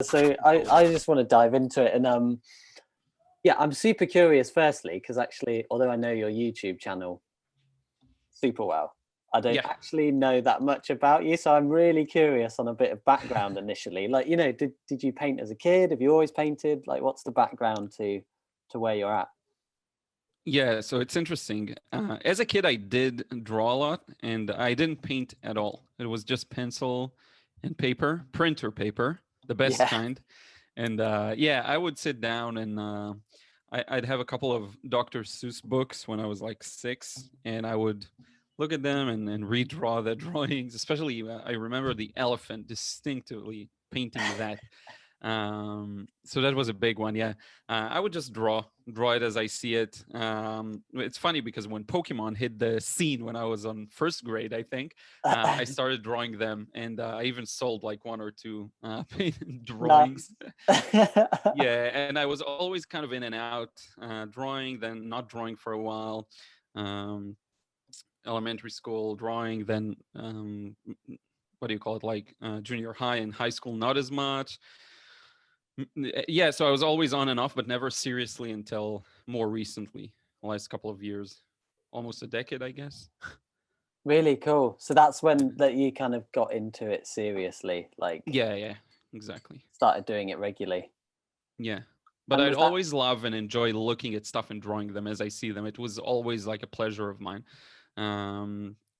So I just want to dive into it, and yeah, I'm super curious. Firstly, because actually, although I know your YouTube channel super well, I don't Yeah. actually know that much about you. So I'm really curious on a bit of background initially. Like, did you paint as a kid? Have you always painted? Like, what's the background to where you're at? Yeah, so it's interesting. As a kid, I did draw a lot, and I didn't paint at all. It was just pencil and paper, printer paper, the best Yeah. kind. And yeah, I would sit down and I'd have a couple of Dr. Seuss books when I was like 6, and I would look at them and redraw the drawings. Especially, I remember the elephant distinctively painting that. So that was a big one. Yeah, I would just draw it as I see it. It's funny because when Pokemon hit the scene when I was on first grade, I think I started drawing them, and I even sold like one or two drawings. Nice. Yeah, and I was always kind of in and out, drawing, then not drawing for a while. Um, Elementary school drawing, then what do you call it, like junior high and high school, not as much. Yeah, so I was always on and off, but never seriously until more recently, the last couple of years, almost a decade, I guess. Really cool. So that's when that you kind of got into it seriously, like Yeah, exactly. started doing it regularly. Yeah. But And I'd was that always love and enjoy looking at stuff and drawing them as I see them. It was always like a pleasure of mine.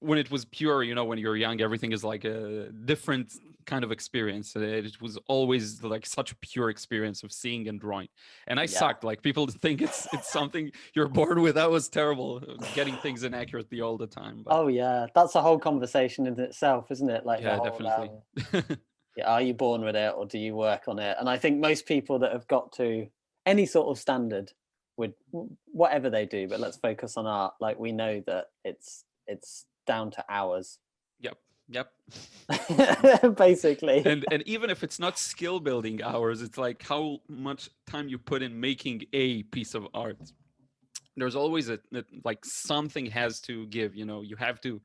When it was pure, when you're young, everything is like a different kind of experience. It was always like such a pure experience of seeing and drawing. And I yeah. sucked. Like people think it's something you're born with. That was terrible, getting things inaccurately all the time. But Oh yeah, that's a whole conversation in itself, isn't it? Like the yeah, whole definitely. yeah, are you born with it or do you work on it? And I think most people that have got to any sort of standard with whatever they do, but let's focus on art, like we know that it's down to hours. Yep. Basically. And even if it's not skill building hours, it's like how much time you put in making a piece of art. There's always like something has to give. You have to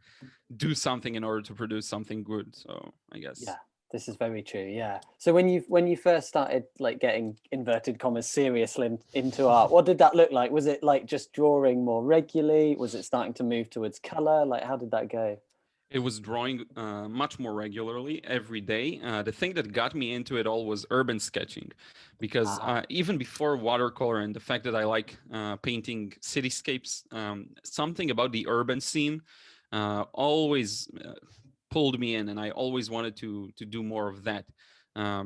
do something in order to produce something good. So I Yeah, guess. this is very true. Yeah. So when you first started like getting inverted commas seriously into art, what did that look like? Was it like just drawing more regularly? Was it starting to move towards color? Like how did that go? It was drawing much more regularly every day. The thing that got me into it all was urban sketching, because Ah, even before watercolor and the fact that I like painting cityscapes, something about the urban scene always pulled me in, and I always wanted to do more of that.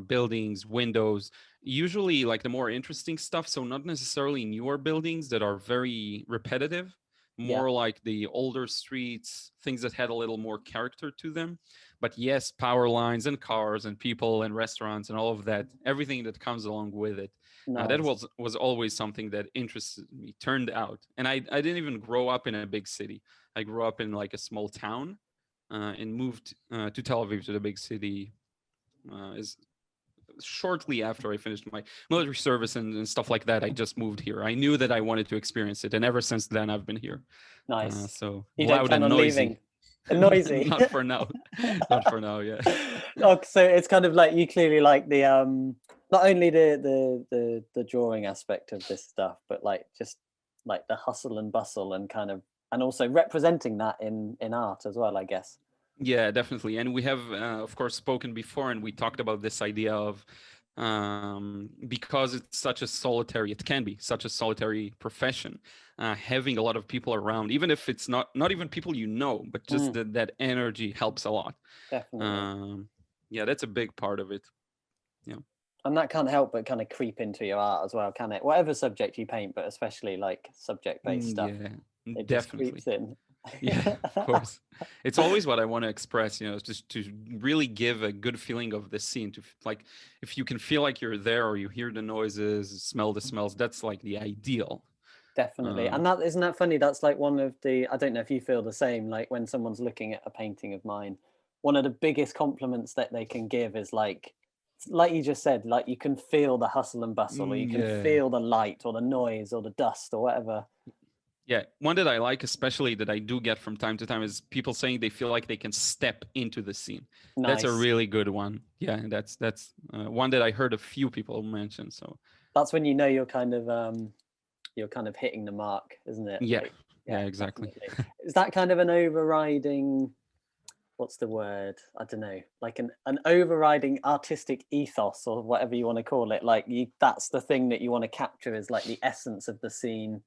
Buildings, windows, usually like the more interesting stuff. So not necessarily newer buildings that are very repetitive, yeah. more like the older streets, things that had a little more character to them. But yes, power lines and cars and people and restaurants and all of that, everything that comes along with it. That Nice. was always something that interested me, turned out. And I didn't even grow up in a big city. I grew up in like a small town, and moved to Tel Aviv, to the big city, is shortly after I finished my military service and stuff like that. I just moved here. I knew that I wanted to experience it, and ever since then I've been here. Nice. So You don't loud plan and on leaving. noisy. Noisy. Not for now. Not for now. Yeah. Oh, so it's kind of like you clearly like the not only the drawing aspect of this stuff, but like just like the hustle and bustle and kind of and also representing that in art as well, I guess. Yeah, definitely. And we have, of course, spoken before, and we talked about this idea of, because it's such a solitary, it can be such a solitary profession, having a lot of people around, even if it's not even people but just Mm, that energy helps a lot. definitely. Um, yeah, that's a big part of it. Yeah. And that can't help but kind of creep into your art as well, can it? Whatever subject you paint, but especially like subject-based stuff, Yeah, it just definitely. creeps in. Yeah, of course. It's always what I want to express, just to really give a good feeling of the scene. Like, if you can feel like you're there, or you hear the noises, smell the smells, that's like the ideal. Definitely. Um, And that isn't that funny? That's like one of the, I don't know if you feel the same, like when someone's looking at a painting of mine, one of the biggest compliments that they can give is like you just said, like you can feel the hustle and bustle, or you can yeah, feel the light or the noise or the dust or whatever. Yeah, one that I like, especially that I do get from time to time, is people saying they feel like they can step into the scene. That's a Nice. really good one. Yeah, and that's one that I heard a few people mention. So That's when you know you're kind of hitting the mark, isn't it? yeah, Like, yeah, yeah, exactly. definitely. Is that kind of an overriding, what's the word? I don't know, like an overriding artistic ethos or whatever you want to call it. Like that's the thing that you want to capture is like the essence of the scene,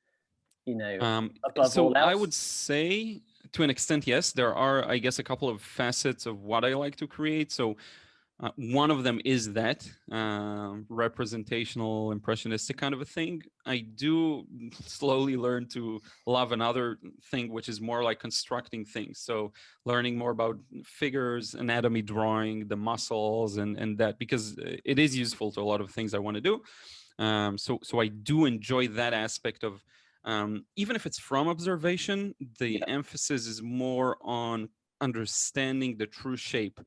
you know, above So all I else. would say, to an extent, yes, there are, I guess, a couple of facets of what I like to create. So one of them is that representational, impressionistic kind of a thing. I do slowly learn to love another thing, which is more like constructing things. So learning more about figures, anatomy, drawing, the muscles, and that, because it is useful to a lot of things I want to do. So I do enjoy that aspect of, even if it's from observation, the Yeah. emphasis is more on understanding the true shape.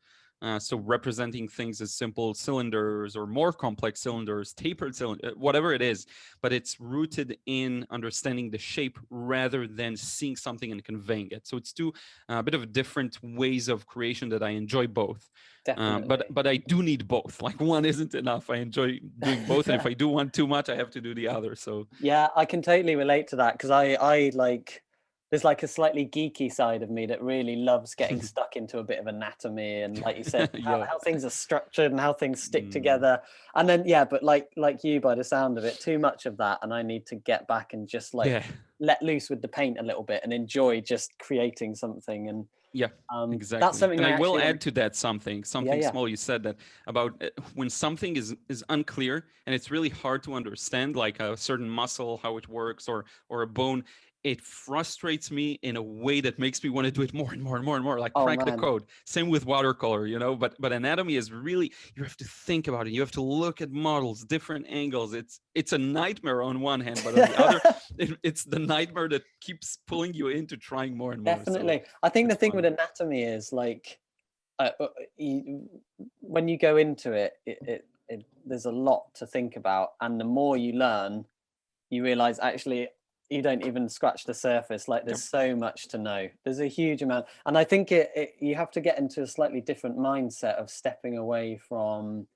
So representing things as simple cylinders or more complex cylinders, tapered cylinder, whatever it is, but it's rooted in understanding the shape rather than seeing something and conveying it. So it's two a bit of different ways of creation that I enjoy both. But Definitely. but I do need both. Like one isn't enough. I enjoy doing both, and if I do one too much, I have to do the other. So Yeah, I can totally relate to that because I like there's like a slightly geeky side of me that really loves getting stuck into a bit of anatomy and like you said, yeah. how things are structured and how things stick Mm, together. And then yeah, but like you by the sound of it, too much of that, and I need to get back and just like yeah. let loose with the paint a little bit and enjoy just creating something. And Yeah, that's exactly. something And I I will actually want to. add to that Yeah, something yeah. small. You said that about when something is unclear and it's really hard to understand, like a certain muscle, how it works, or a bone. It frustrates me in a way that makes me want to do it more and more and more and more, like Oh crack the man, code. Same with watercolor, you know. But anatomy is really, you have to think about it. You have to look at models, different angles. It's a nightmare on one hand, but on the other, it's the nightmare that keeps pulling you into trying more and more. So definitely. I think the it's thing with fun. anatomy is like you, when you go into it, there's a lot to think about, and the more you learn, you realize actually you don't even scratch the surface. Like Yep. there's so much to know. There's a huge amount, and I think you have to get into a slightly different mindset of stepping away from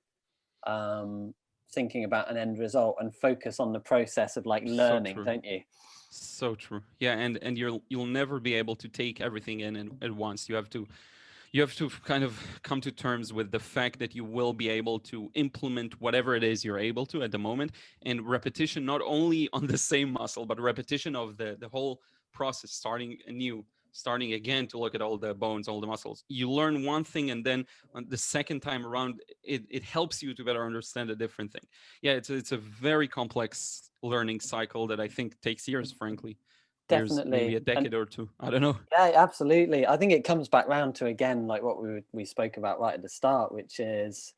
um, thinking about an end result and focus on the process of like So learning, true. don't you? So true. Yeah, and you'll never be able to take everything in at once. You have to kind of come to terms with the fact that you will be able to implement whatever it is you're able to at the moment, and repetition not only on the same muscle, but repetition of the whole process, starting anew, starting again to look at all the bones, all the muscles. You learn one thing, and then on the second time around, it helps you to better understand a different thing. Yeah, it's a very complex learning cycle that I think takes years, frankly. Years, maybe Definitely. a And decade or two. I don't know. yeah, absolutely. I think it comes back round to again like what we spoke about right at the start, which is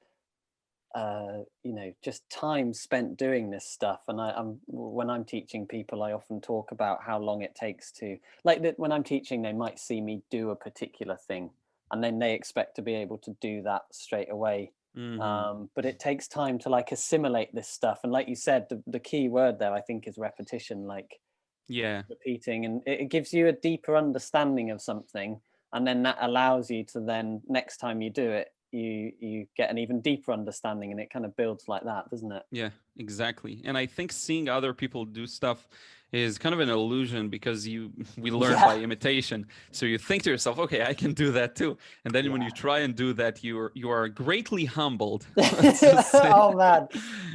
you know, just time spent doing this stuff. And I'm when I'm teaching people, I often talk about how long it takes to like that when I'm teaching, they might see me do a particular thing, and then they expect to be able to do that straight away. Hmm. But it takes time to like assimilate this stuff. And like you said, the key word there, I think, is repetition. Like Yeah. repeating, and it gives you a deeper understanding of something, and then that allows you to then next time you do it you get an even deeper understanding, and it kind of builds like that, doesn't it? Yeah, exactly. And I think seeing other people do stuff is kind of an illusion, because we learn by Yeah, imitation. So you think to yourself, okay, I can do that too. And then when you yeah. try and do that, you are greatly humbled. Let's just say. Oh man,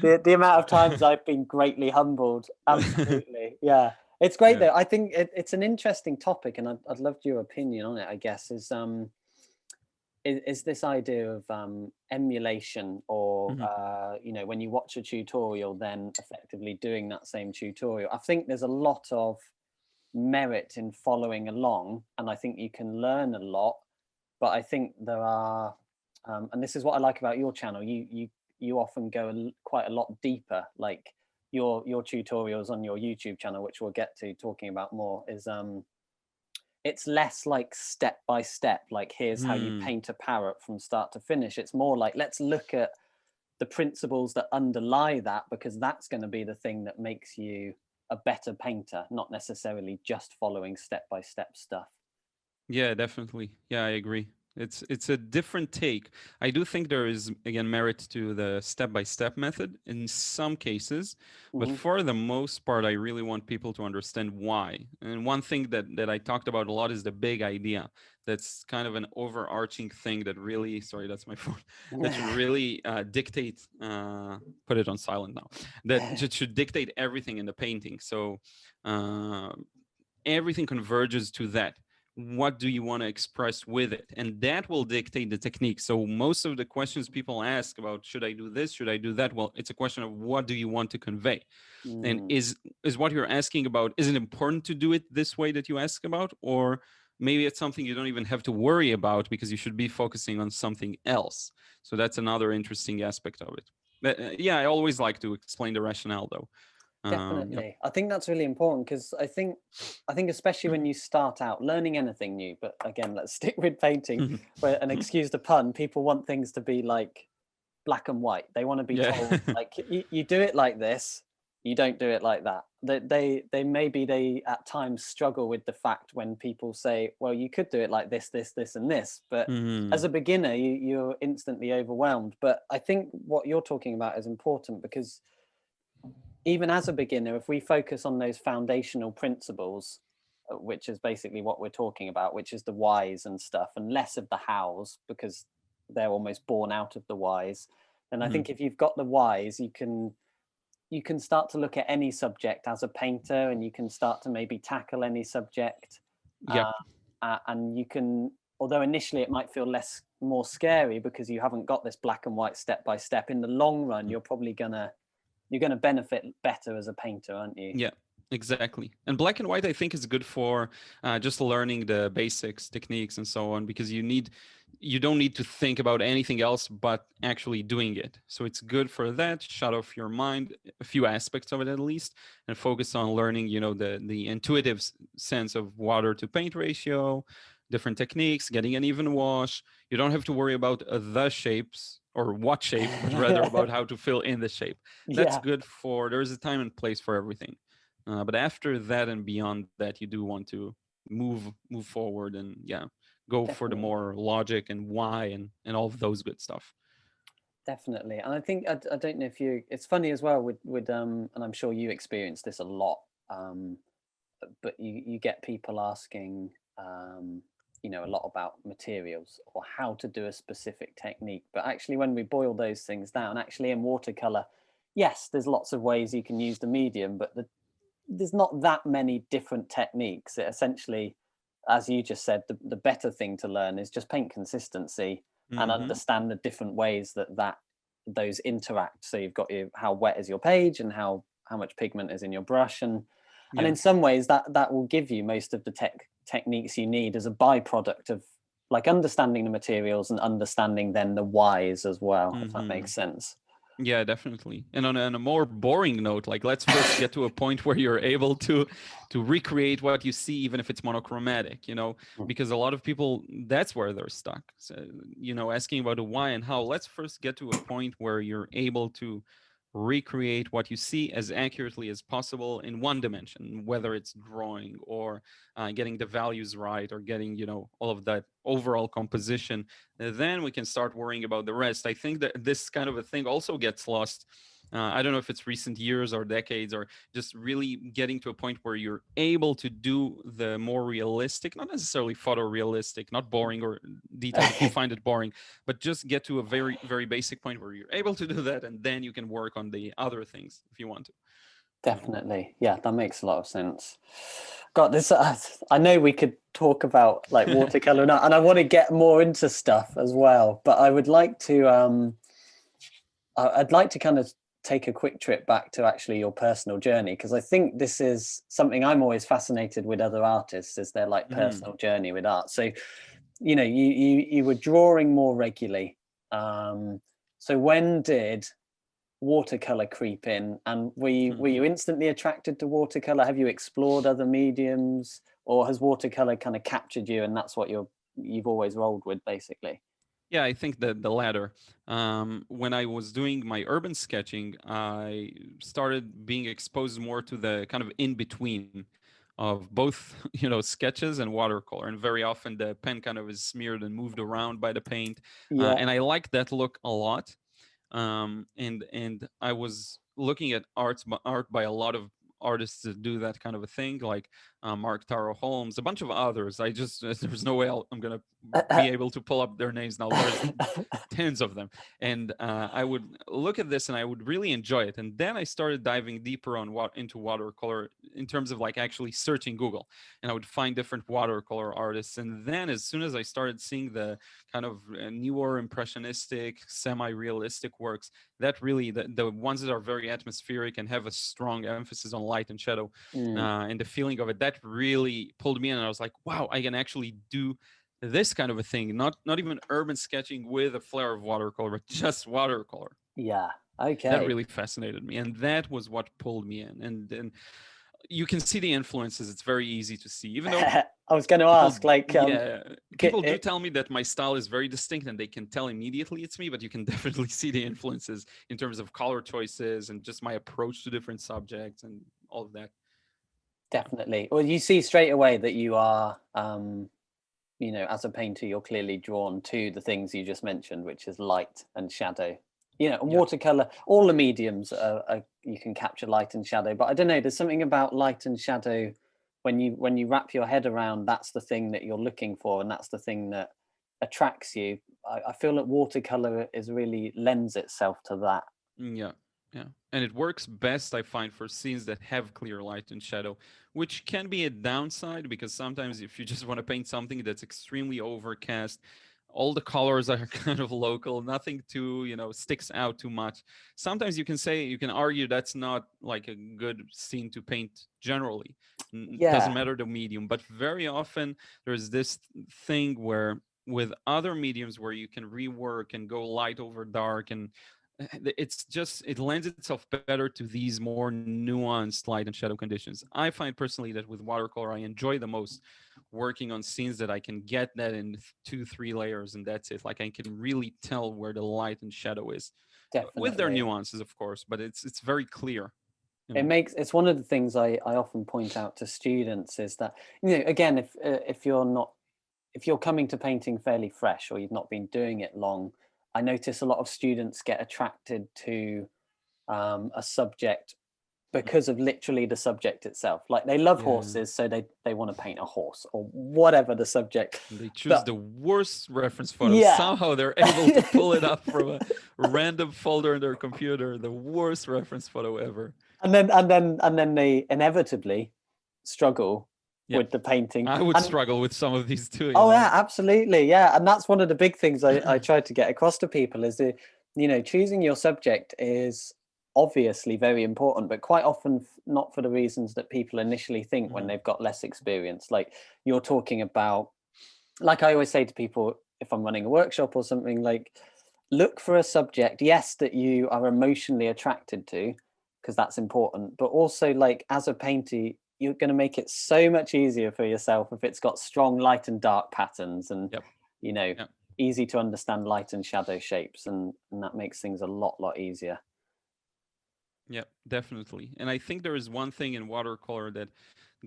the amount of times I've been greatly humbled, absolutely. Yeah, it's great Yeah. though. I think it's an interesting topic, and I'd love your opinion on it, I guess. Is this idea of emulation, or Mhm. you know, when you watch a tutorial then effectively doing that same tutorial. I think there's a lot of merit in following along, and I think you can learn a lot, but I think there are and this is what I like about your channel, you often go quite a lot deeper. Like your tutorials on your YouTube channel, which we'll get to talking about more, is it's less like step by step, like here's how you Hmm. paint a parrot from start to finish. It's more like let's look at the principles that underlie that, because that's going to be the thing that makes you a better painter, not necessarily just following step-by-step stuff. Yeah, definitely. Yeah, I agree. It's a different take. I do think there is again merit to the step-by-step method in some cases, but Mm-hmm. for the most part, I really want people to understand why. And one thing that I talked about a lot is the big idea. That's kind of an overarching thing that really, sorry, that's my phone. That should really dictate. Put it on silent now. That should dictate everything in the painting. So. Uh, Everything converges to that. What do you want to express with it? And that will dictate the technique. So most of the questions people ask about, should I do this, should I do that, well, it's a question of what do you want to convey. And is what you're asking about, is it important to do it this way that you ask about, or maybe it's something you don't even have to worry about because you should be focusing on something else? So that's another interesting aspect of it. But, yeah, I always like to explain the rationale though. Yeah. Definitely. I think that's really important, because I think especially when you start out learning anything new, but again, let's stick with painting, where, and excuse the pun, people want things to be like black and white. They want to be Yeah. told, like, you do it like this, you don't do it like that. They maybe they at times struggle with the fact when people say, well, you could do it like this, this, and this. But as a beginner, you're instantly overwhelmed. But I think what you're talking about is important, because even as a beginner, if we focus on those foundational principles, which is basically what we're talking about, which is the whys and stuff, and less of the hows, because they're almost born out of the whys, then I think if you've got the whys, you can start to look at any subject as a painter, and you can start to maybe tackle any subject. Yeah. And you can, although initially it might feel more scary because you haven't got this black and white step by step, in the long run, you're probably gonna benefit better as a painter, aren't you? Yeah, exactly. And black and white, I think, is good for just learning the basics, techniques, and so on, because you don't need to think about anything else but actually doing it. So it's good for that. Shut off your mind, a few aspects of it at least, and focus on learning, the intuitive sense of water to paint ratio, different techniques, getting an even wash. You don't have to worry about the shapes or what shape, but rather about how to fill in the shape. That's Yeah, good there's a time and place for everything. But after that and beyond that, you do want to move forward and go for the definitely. more logic and why and all of those good stuff. Definitely. And I think, I don't know if it's funny as well with and I'm sure you experience this a lot, but you get people asking, a lot about materials or how to do a specific technique. But actually, when we boil those things down, actually in watercolor, yes, there's lots of ways you can use the medium, but there's not that many different techniques. It essentially, as you just said, the better thing to learn is just paint consistency and understand the different ways that those interact. So you've got how wet is your page, and how much pigment is in your brush, and Yeah. in some ways that will give you most of the techniques you need as a byproduct of like understanding the materials and understanding then the whys as well, if that makes sense. Yeah, definitely. And on a more boring note, like let's first get to a point where you're able to recreate what you see, even if it's monochromatic, because a lot of people, that's where they're stuck. So, asking about the why and how, let's first get to a point where you're able to recreate what you see as accurately as possible in one dimension, whether it's drawing or getting the values right, or getting all of that overall composition. Then we can start worrying about the rest. I think that this kind of a thing also gets lost. I don't know if it's recent years or decades, or just really getting to a point where you're able to do the more realistic, not necessarily photorealistic, not boring or detailed if you find it boring, but just get to a very, very basic point where you're able to do that, and then you can work on the other things if you want to. Definitely. Yeah, that makes a lot of sense. God, this I know we could talk about like watercolor and I want to get more into stuff as well, but I would like to I'd like to kind of take a quick trip back to actually your personal journey, because I think this is something I'm always fascinated with other artists, is their like personal journey with art. So, you were drawing more regularly. So when did watercolor creep in, and were you instantly attracted to watercolor? Have you explored other mediums, or has watercolor kind of captured you and that's what you've always rolled with, basically? Yeah, I think that the latter. When I was doing my urban sketching, I started being exposed more to the kind of in between of both, sketches and watercolor. And very often the pen kind of is smeared and moved around by the paint, Yeah. and I like that look a lot. And I was looking at art by a lot of artists that do that kind of a thing, like Mark Taro Holmes, a bunch of others. I just there's no way I'm gonna be able to pull up their names now. There's tens of them, and I would look at this and I would really enjoy it. And then I started diving deeper on what into watercolor in terms of like actually searching Google, and I would find different watercolor artists. And then as soon as I started seeing the kind of newer impressionistic, semi-realistic works, that really the ones that are very atmospheric and have a strong emphasis on light and shadow, Mm, and the feeling of it, that really pulled me in. And I was like, wow, I can actually do this kind of a thing, not even urban sketching with a flair of watercolor, but just watercolor. yeah. That Okay. really fascinated me, and that was what pulled me in. And you can see the influences. It's very easy to see, even though I was going to people, ask, like, yeah, people do it, tell me that my style is very distinct and they can tell immediately it's me, but you can definitely see the influences in terms of color choices and just my approach to different subjects and all of that. Yeah. definitely. Well, you see straight away that you are, as a painter, you're clearly drawn to the things you just mentioned, which is light and shadow. And Yeah. watercolor, all the mediums you can capture light and shadow. But I don't know, there's something about light and shadow when you wrap your head around that's the thing that you're looking for, and that's the thing that attracts you. I feel that watercolor is really lends itself to that. Yeah, yeah. And it works best, I find, for scenes that have clear light and shadow, which can be a downside because sometimes if you just want to paint something that's extremely overcast, all the colors are kind of local, nothing too, sticks out too much. Sometimes you can argue that's not like a good scene to paint generally. Doesn't Yeah, matter the medium, but very often there's this thing where with other mediums where you can rework and go light over dark, and it lends itself better to these more nuanced light and shadow conditions. I find personally that with watercolor I enjoy the most working on scenes that I can get that in 2 3 layers and that's it. Like I can really tell where the light and shadow is, with their definitely. nuances of course, but it's very clear, you It know. makes it's one of the things I often point out to students is that, again, if you're coming to painting fairly fresh or you've not been doing it long, I notice a lot of students get attracted to a subject because of literally the subject itself. Like they love Yeah, horses, so they want to paint a horse or whatever the subject. and they choose But the worst reference photo. yeah, Somehow they're able to pull it up from a random folder in their computer, the worst reference photo ever. and then they inevitably struggle Yeah, with the painting. I would And struggle with some of these too, oh yeah, absolutely, yeah. And that's one of the big things I try to get across to people is that, choosing your subject is obviously very important, but quite often not for the reasons that people initially think when Mhm. they've got less experience. Like you're talking about, like I always say to people if I'm running a workshop or something, like look for a subject, yes, that you are emotionally attracted to, because that's important, but also like as a painter, you're going to make it so much easier for yourself if it's got strong light and dark patterns and Yep. you know Yep. easy to understand light and shadow shapes, and that makes things a lot easier. Yep. Definitely. And I think there is one thing in watercolor that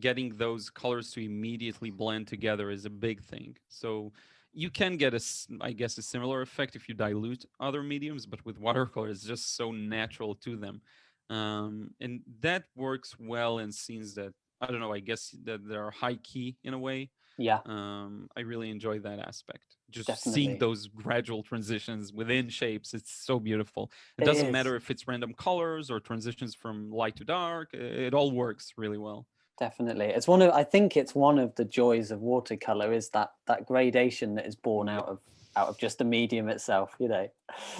getting those colors to immediately blend together is a big thing. So you can get I guess, a similar effect if you dilute other mediums, but with watercolor, it's just so natural to them, and that works well in scenes that I don't know. I guess that they are high key in a way. Yeah, I really enjoy that aspect. Just seeing definitely. those gradual transitions within shapes, it's so beautiful. It It doesn't is. matter if it's random colors or transitions from light to dark. It all works really well. Definitely. I think it's one of the joys of watercolor is that gradation that is born Yep. out of just the medium itself, You Like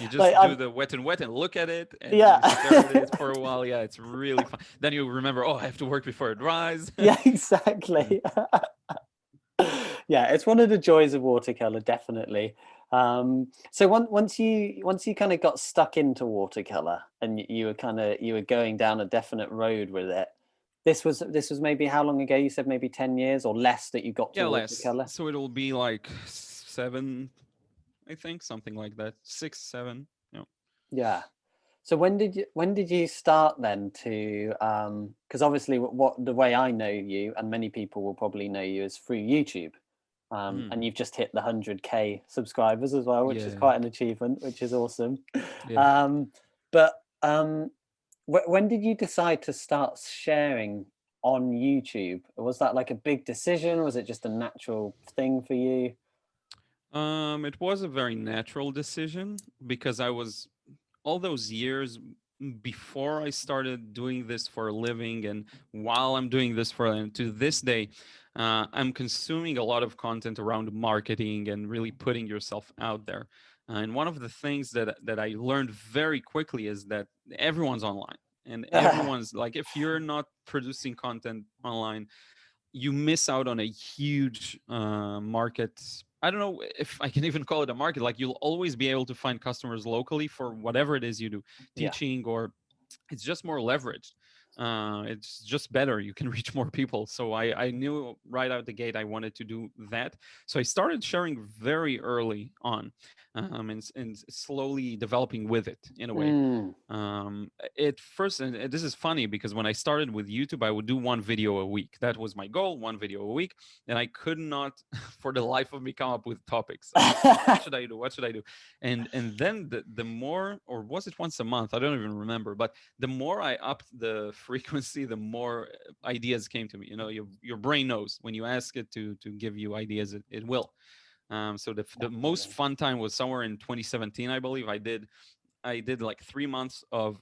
just do I've the wet and look at it and yeah. you stare at it for a while. Yeah, it's really fun. Then you remember, oh, I have to work before it dries. Yeah, Yeah. exactly. Yeah, it's one of the joys of watercolor, definitely. So once you kind of got stuck into watercolor and you were going down a definite road with it. This was maybe how long ago? You said maybe 10 years or less that you got to Yeah, less. watercolor. So it'll be like 7, I think, something like that. 6, 7. You know. Yeah. So when did you start then to because obviously what the way I know you, and many people will probably know you, is through YouTube. Mm, And you've just hit the 100K subscribers as well, which is yeah, quite an achievement, which is awesome. yeah. Um, but when did you decide to start sharing on YouTube? Was that like a big decision? Was it just a natural thing for you? It was a very natural decision because I was all those years before I started doing this for a living, and while I'm doing this for and to this day, I'm consuming a lot of content around marketing and really putting yourself out there. And one of the things that I learned very quickly is that everyone's online, and everyone's like, if you're not producing content online, you miss out on a huge market. I don't know if I can even call it a market. Like, you'll always be able to find customers locally for whatever it is you do, Yeah. teaching, or it's just more leveraged. It's just better. You can reach more people. So I knew right out the gate I wanted to do that. So I started sharing very early on, and slowly developing with it in a way. Mm. At first, and this is funny because when I started with YouTube, I would do one video a week. That was my goal, one video a week, and I could not, for the life of me, come up with topics. I was like, what should I do? What should I do? And then the more, or was it once a month? I don't even remember. But the more I upped the frequency, the more ideas came to me. You know, your brain knows when you ask it to give you ideas, it will. So the most Definitely. fun time was somewhere in 2017, I believe. I did like 3 months of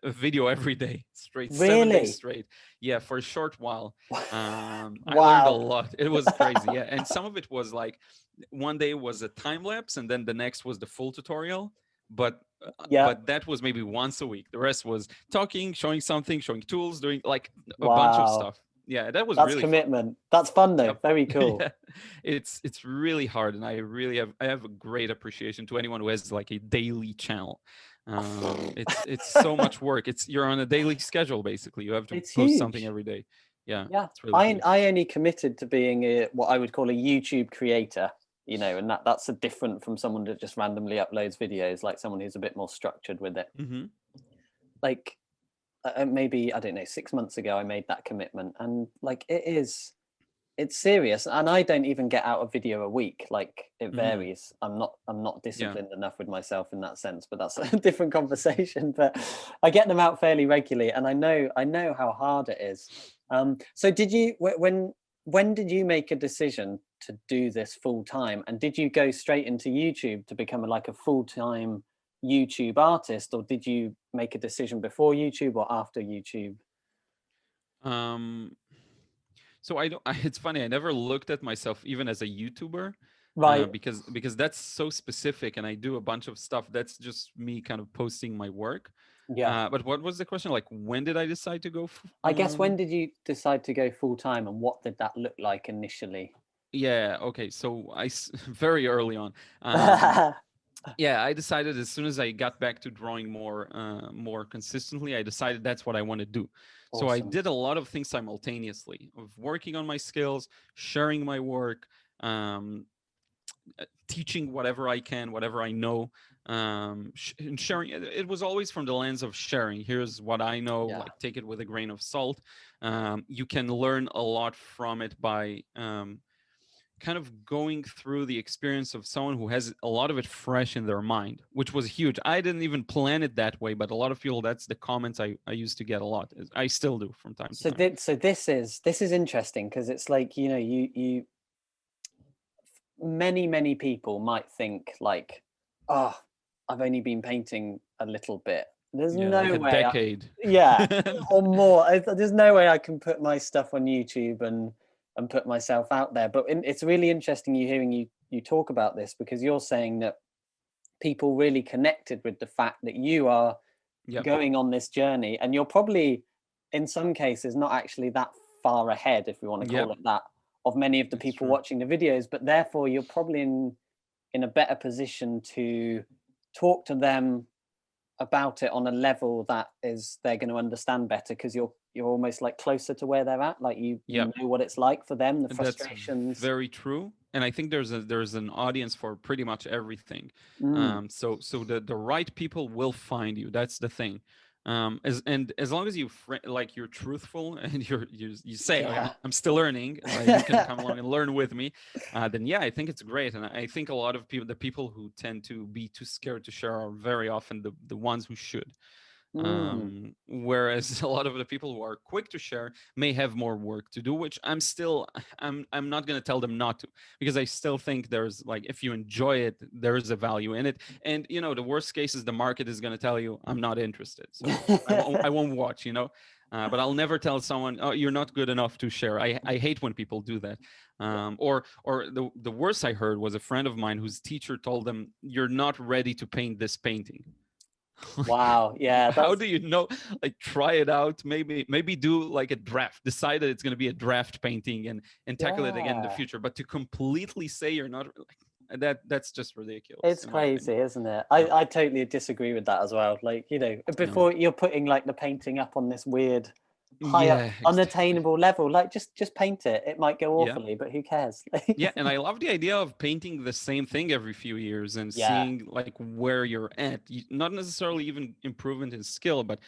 a video every day straight, 7 days Really? straight. Yeah, for a short while. I learned a Wow. lot. It was crazy. Yeah, and some of it was like, one day was a time lapse, and then the next was the full tutorial. But Yeah. but that was maybe once a week. The rest was talking, showing something, showing tools, doing like a bunch of Wow. stuff. Yeah, that was That's really fun. commitment. That's fun though. Yep. Very cool. Yeah, it's really hard, and I have a great appreciation to anyone who has like a daily channel. It's so much work. You're on a daily schedule basically. You have to It's post something huge. every day. Yeah, Yeah. it's really I cool. I only committed to being what I would call a YouTube creator, you know, and that's a different from someone that just randomly uploads videos, like someone who's a bit more structured with it. Hmm. Like maybe, I don't know, 6 months ago I made that commitment, and like it's serious, and I don't even get out a video a week. Like, it Hmm. varies. I'm not Yeah. disciplined enough with myself in that sense, but that's a different conversation. But I get them out fairly regularly, and I know how hard it is. So did you when did you make a decision to do this full time, and did you go straight into YouTube to become like a full-time YouTube artist, or did you make a decision before YouTube or after YouTube? Um. So I don't. It's funny. I never looked at myself even as a YouTuber, Right. because that's so specific, and I do a bunch of stuff. That's just me kind of posting my work. Yeah. But what was the question? Like, when did I decide to go? I guess, when did you decide to go full time, and what did that look like initially? Yeah. Okay. So very early on. Yeah, I decided as soon as I got back to drawing more consistently, I decided that's what I want to do. So I Awesome. did a lot of things simultaneously of working on my skills, sharing my work, um, teaching whatever I can, whatever I know, and sharing. It was always from the lens of sharing. Here's what I know. Yeah. Like, take it with a grain of salt. You can learn a lot from it by kind of going through the experience of someone who has a lot of it fresh in their mind, which was huge. I didn't even plan it that way, but a lot of people, that's the comments I used to get a lot. I still do from time to So time. this is interesting, because it's like, you know, you many people might think like, oh, I've only been painting a little bit. There's Yeah, like no a way decade. yeah, or more. There's no way I can put my stuff on YouTube and put myself out there. But it's really interesting hearing you talk about this, because you're saying that people really connected with the fact that you are Yep, going on this journey, and you're probably in some cases not actually that far ahead, if we want to yep, call it that, of many of the it's people true. watching the videos, but therefore you're probably in a better position to talk to them about it on a level that is they're going to understand better, because you're almost like closer to where they're at, like you Yep, know what it's like for them, the that's frustrations. very true. and I think there's an audience for pretty much everything. Mm. So the right people will find you. That's the thing. As long as like you're truthful and you say, okay, Yeah. I'm still learning, you can come along and learn with me, then yeah, I think it's great. And I think a lot of people, the people who tend to be too scared to share, are very often the ones who should. Mm. Whereas a lot of the people who are quick to share may have more work to do, which I'm not going to tell them not to, because I still think there's, like, if you enjoy it, there is a value in it. And the worst case is the market is going to tell you, I'm not interested, so I won't watch, but I'll never tell someone, oh, you're not good enough to share. I hate when people do that. Or the worst I heard was a friend of mine whose teacher told them, you're not ready to paint this painting. Wow. Yeah, How that's do you know? Like, try it out. Maybe do like a draft. Decide that it's going to be a draft painting, and tackle it again in the yeah. future. But to completely say you're not, like, that's just ridiculous, It's in my crazy, opinion. isn't it? Yeah. I totally disagree with that as well. Like, Yeah. before you're putting like the painting up on this weird, high up, Yeah. Exactly. unattainable level, like just paint it. It might go Yeah. awfully, but who cares? Yeah, and I love the idea of painting the same thing every few years and Yeah, seeing like where you're at. Not necessarily even improvement in skill, but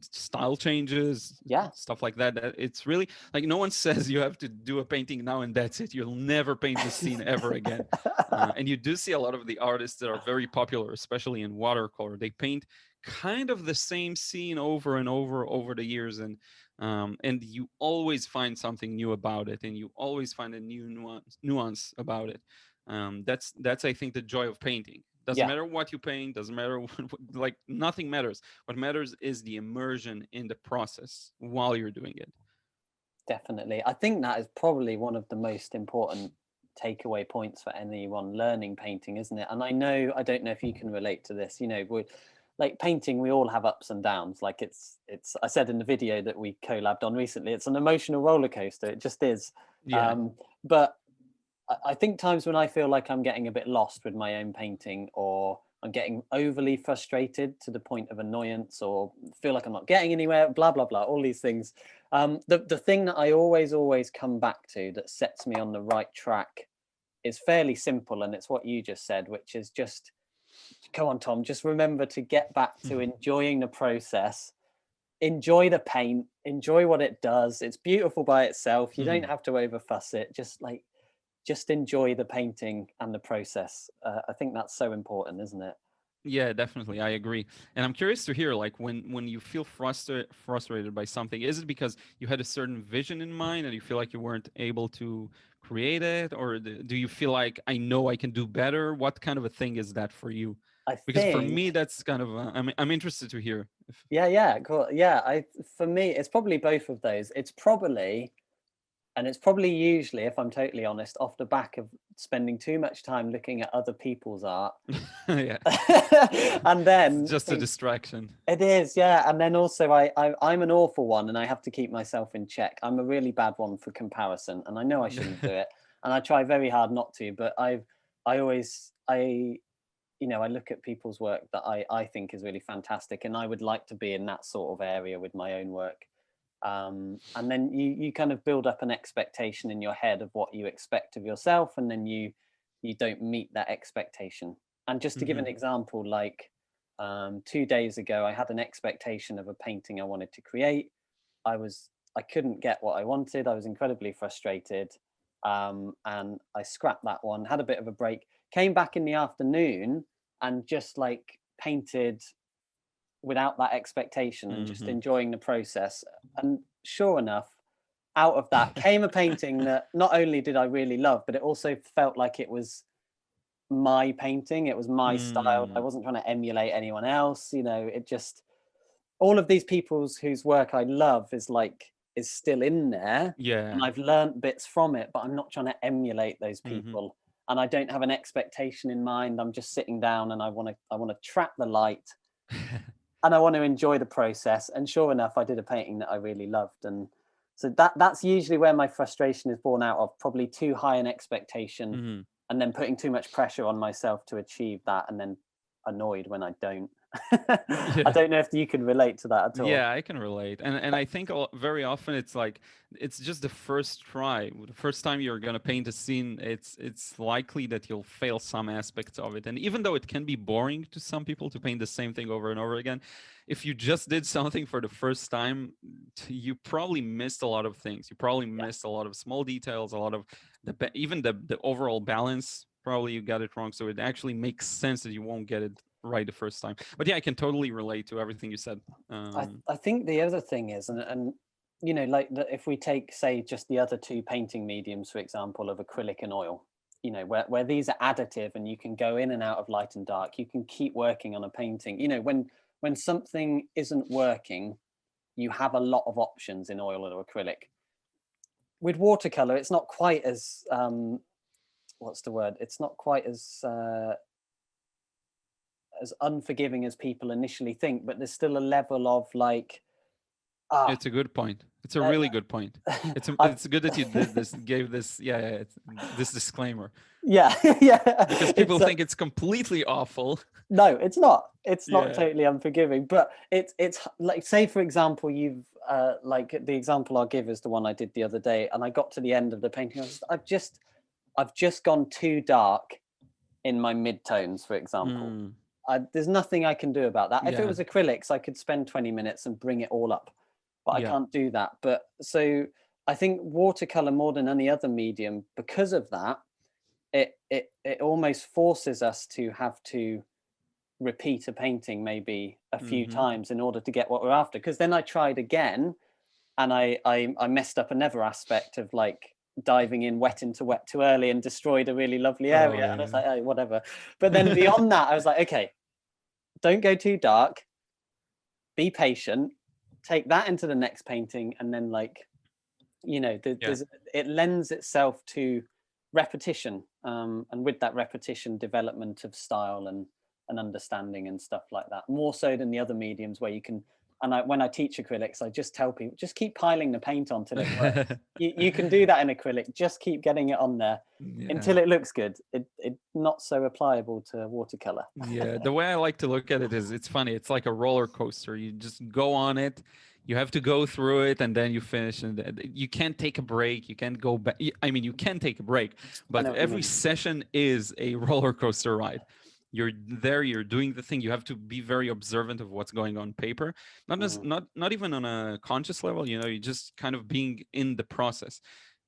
style changes, yeah. stuff like that. It's really like, no one says you have to do a painting now and that's it. You'll never paint the scene ever again. And you do see a lot of the artists that are very popular, especially in watercolor. They paint kind of the same scene over and over the years, and you always find something new about it, and you always find a new nuance about it. That's I think the joy of painting. Doesn't Yeah, matter what you paint, doesn't matter like, nothing matters. What matters is the immersion in the process while you're doing it. definitely. I think that is probably one of the most important takeaway points for anyone learning painting, isn't it? And I don't know if you can relate to this. We like painting, we all have ups and downs. Like it's I said in the video that we collabed on recently, it's an emotional roller coaster. It just is. Yeah. But I think times when I feel like I'm getting a bit lost with my own painting, or I'm getting overly frustrated to the point of annoyance, or feel like I'm not getting anywhere, blah, blah, blah, all these things. The thing that I always come back to that sets me on the right track is fairly simple. And it's what you just said, which is just, come on, Tom, just remember to get back to enjoying the process. Enjoy the paint, enjoy what it does. It's beautiful by itself. You don't have to overfuss it. Just enjoy the painting and the process. I think that's so important, isn't it? Yeah, definitely. I agree. And I'm curious to hear, like, when you feel frustrated by something, is it because you had a certain vision in mind and you feel like you weren't able to create it? Or do you feel like, I know I can do better? What kind of a thing is that for you? I Because for me, think, that's kind of, I'm interested to hear. yeah, cool. Yeah, for me, it's probably both of those. It's probably usually, if I'm totally honest, off the back of spending too much time looking at other people's art. Yeah, And it's then just a distraction. it is, yeah. And then also I'm an awful one, and I have to keep myself in check. I'm a really bad one for comparison, and I know I shouldn't do it. And I try very hard not to, but I look at people's work that I think is really fantastic, and I would like to be in that sort of area with my own work. And then you kind of build up an expectation in your head of what you expect of yourself, and then you don't meet that expectation. And just to give an example, like 2 days ago, I had an expectation of a painting I wanted to create. I couldn't get what I wanted. I was incredibly frustrated, and I scrapped that one. Had a bit of a break. Came back in the afternoon and just like painted without that expectation and just enjoying the process. And sure enough, out of that came a painting that not only did I really love, but it also felt like it was my painting. It was my style. I wasn't trying to emulate anyone else. It just, all of these people's whose work I love is still in there. Yeah. And I've learned bits from it, but I'm not trying to emulate those people. And I don't have an expectation in mind. I'm just sitting down and I want to trap the light. And I want to enjoy the process. And sure enough, I did a painting that I really loved. And so that's usually where my frustration is born out of, probably too high an expectation and then putting too much pressure on myself to achieve that, and then annoyed when I don't. I don't know if you can relate to that at all. Yeah, I can relate, and I think very often it's like it's just the first try, the first time you're gonna paint a scene. It's likely that you'll fail some aspects of it, and even though it can be boring to some people to paint the same thing over and over again, if you just did something for the first time, you probably missed a lot of things. You probably missed a lot of small details, a lot of even the overall balance. Probably you got it wrong, so it actually makes sense that you won't get it right the first time. But yeah, I can totally relate to everything you said. I think the other thing is, and you know, like if we take, say, just the other two painting mediums, for example, of acrylic and oil, you know, where these are additive and you can go in and out of light and dark, you can keep working on a painting. You know, when something isn't working, you have a lot of options in oil or acrylic. With watercolor, it's not quite as what's the word? It's not quite as unforgiving as people initially think, but there's still a level of like, it's a good point. It's a really good point. It's good that you did this, gave this, this disclaimer. Yeah, yeah. Because people think it's completely awful. No, it's not. It's not totally unforgiving, but it's like, say for example, you've like the example I'll give is the one I did the other day, and I got to the end of the painting. I've just gone too dark in my midtones, for example. There's nothing I can do about that. If it was acrylics, I could spend 20 minutes and bring it all up, but I can't do that. But so I think watercolor, more than any other medium, because of that, it almost forces us to have to repeat a painting maybe a few times in order to get what we're after. Because then I tried again, and I messed up another aspect of like diving in wet into wet too early and destroyed a really lovely area. And I was like, oh, whatever. But then beyond that, I was like, okay, don't go too dark, be patient, take that into the next painting, and then like, you know, it lends itself to repetition, and with that repetition, development of style and understanding and stuff like that, more so than the other mediums where you can. And when I teach acrylics, I just tell people, just keep piling the paint on till it works. You can do that in acrylic. Just keep getting it on there until it looks good. It's not so applicable to watercolor. Yeah, the way I like to look at it is, it's funny. It's like a roller coaster. You just go on it. You have to go through it, and then you finish. And you can't take a break. You can't go back. I mean, you can take a break, but every session is a roller coaster ride. You're there, you're doing the thing. You have to be very observant of what's going on paper, not even on a conscious level. You know, you just kind of being in the process.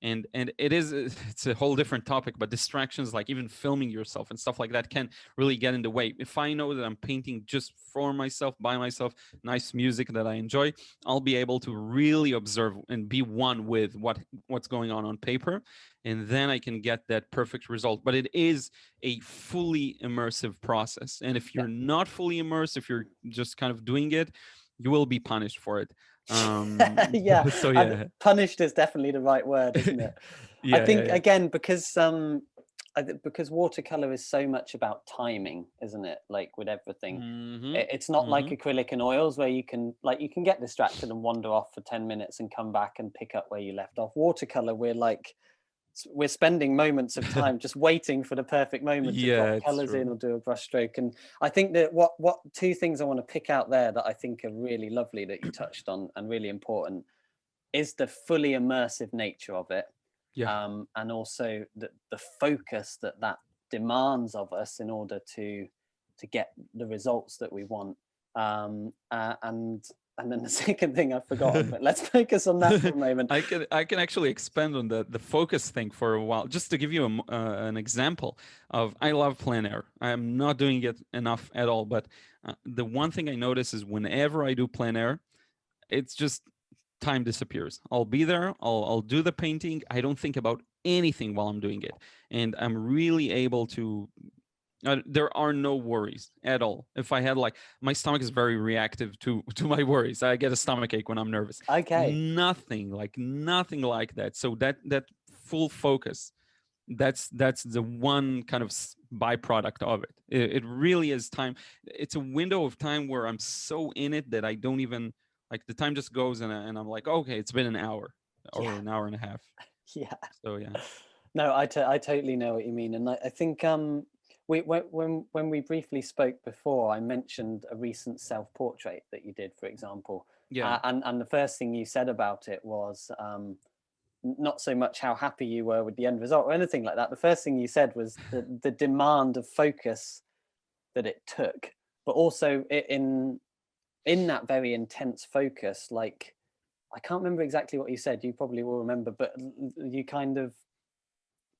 And it's a whole different topic, but distractions like even filming yourself and stuff like that can really get in the way. If I know that I'm painting just for myself, by myself, nice music that I enjoy, I'll be able to really observe and be one with what's going on paper, and then I can get that perfect result. But it is a fully immersive process, and if you're not fully immersed, if you're just kind of doing it, you will be punished for it. So punished is definitely the right word, isn't it? I think again, because watercolor is so much about timing, isn't it? Like with everything, it's not like acrylic and oils where you can get distracted and wander off for 10 minutes and come back and pick up where you left off. Watercolor, we're spending moments of time just waiting for the perfect moment to drop colors in or do a brush stroke. And I think that what two things I want to pick out there that I think are really lovely that you touched on and really important is the fully immersive nature of it, and also the focus that demands of us in order to get the results that we want, and then the second thing I've forgotten, but let's focus on that for a moment. I can actually expand on the focus thing for a while, just to give you an example of, I love plein air. I am not doing it enough at all, but the one thing I notice is whenever I do plein air, it's just time disappears. I'll be there, I'll do the painting. I don't think about anything while I'm doing it, and I'm really able to. There are no worries at all. If I had my stomach is very reactive to my worries. I get a stomach ache when I'm nervous. Okay. Nothing like that. So that full focus, that's the one kind of byproduct of it. It really is time. It's a window of time where I'm so in it that I don't even the time just goes, and I'm like, okay, it's been an hour or an hour and a half. Yeah. So yeah. No, I totally know what you mean, and I think when we briefly spoke before, I mentioned a recent self-portrait that you did, for example. Yeah. And the first thing you said about it was not so much how happy you were with the end result or anything like that. The first thing you said was the demand of focus that it took, but also in that very intense focus, like, I can't remember exactly what you said, you probably will remember, but you kind of,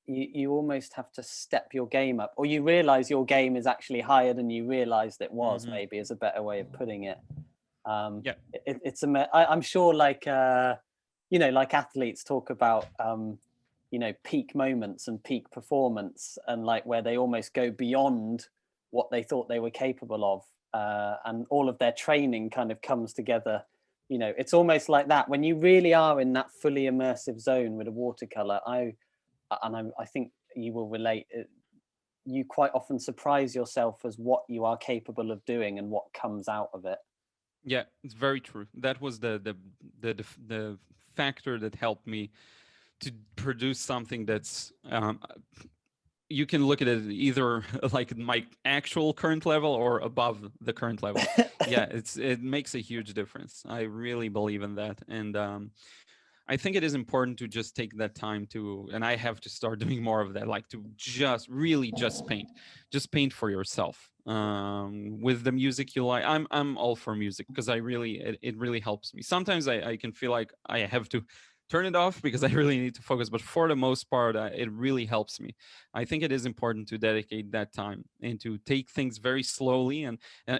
you almost have to step your game up, or you realize your game is actually higher than you realized it was, Hmm. maybe, is a better way of putting it. Yeah. I'm sure, like, like athletes talk about, peak moments and peak performance, and like where they almost go beyond what they thought they were capable of, and all of their training kind of comes together. It's almost like that when you really are in that fully immersive zone with a watercolor. I think you will relate. You quite often surprise yourself as what you are capable of doing and what comes out of it. Yeah, it's very true. That was the factor that helped me to produce something that's you can look at it either like my actual current level or above the current level. Yeah, it makes a huge difference. I really believe in that, and I think it is important to just take that time to, and I have to start doing more of that, like to just really just paint for yourself. With the music you like, I'm all for music because it really helps me. Sometimes I can feel like I have to turn it off because I really need to focus, but for the most part, it really helps me. I think it is important to dedicate that time and to take things very slowly. And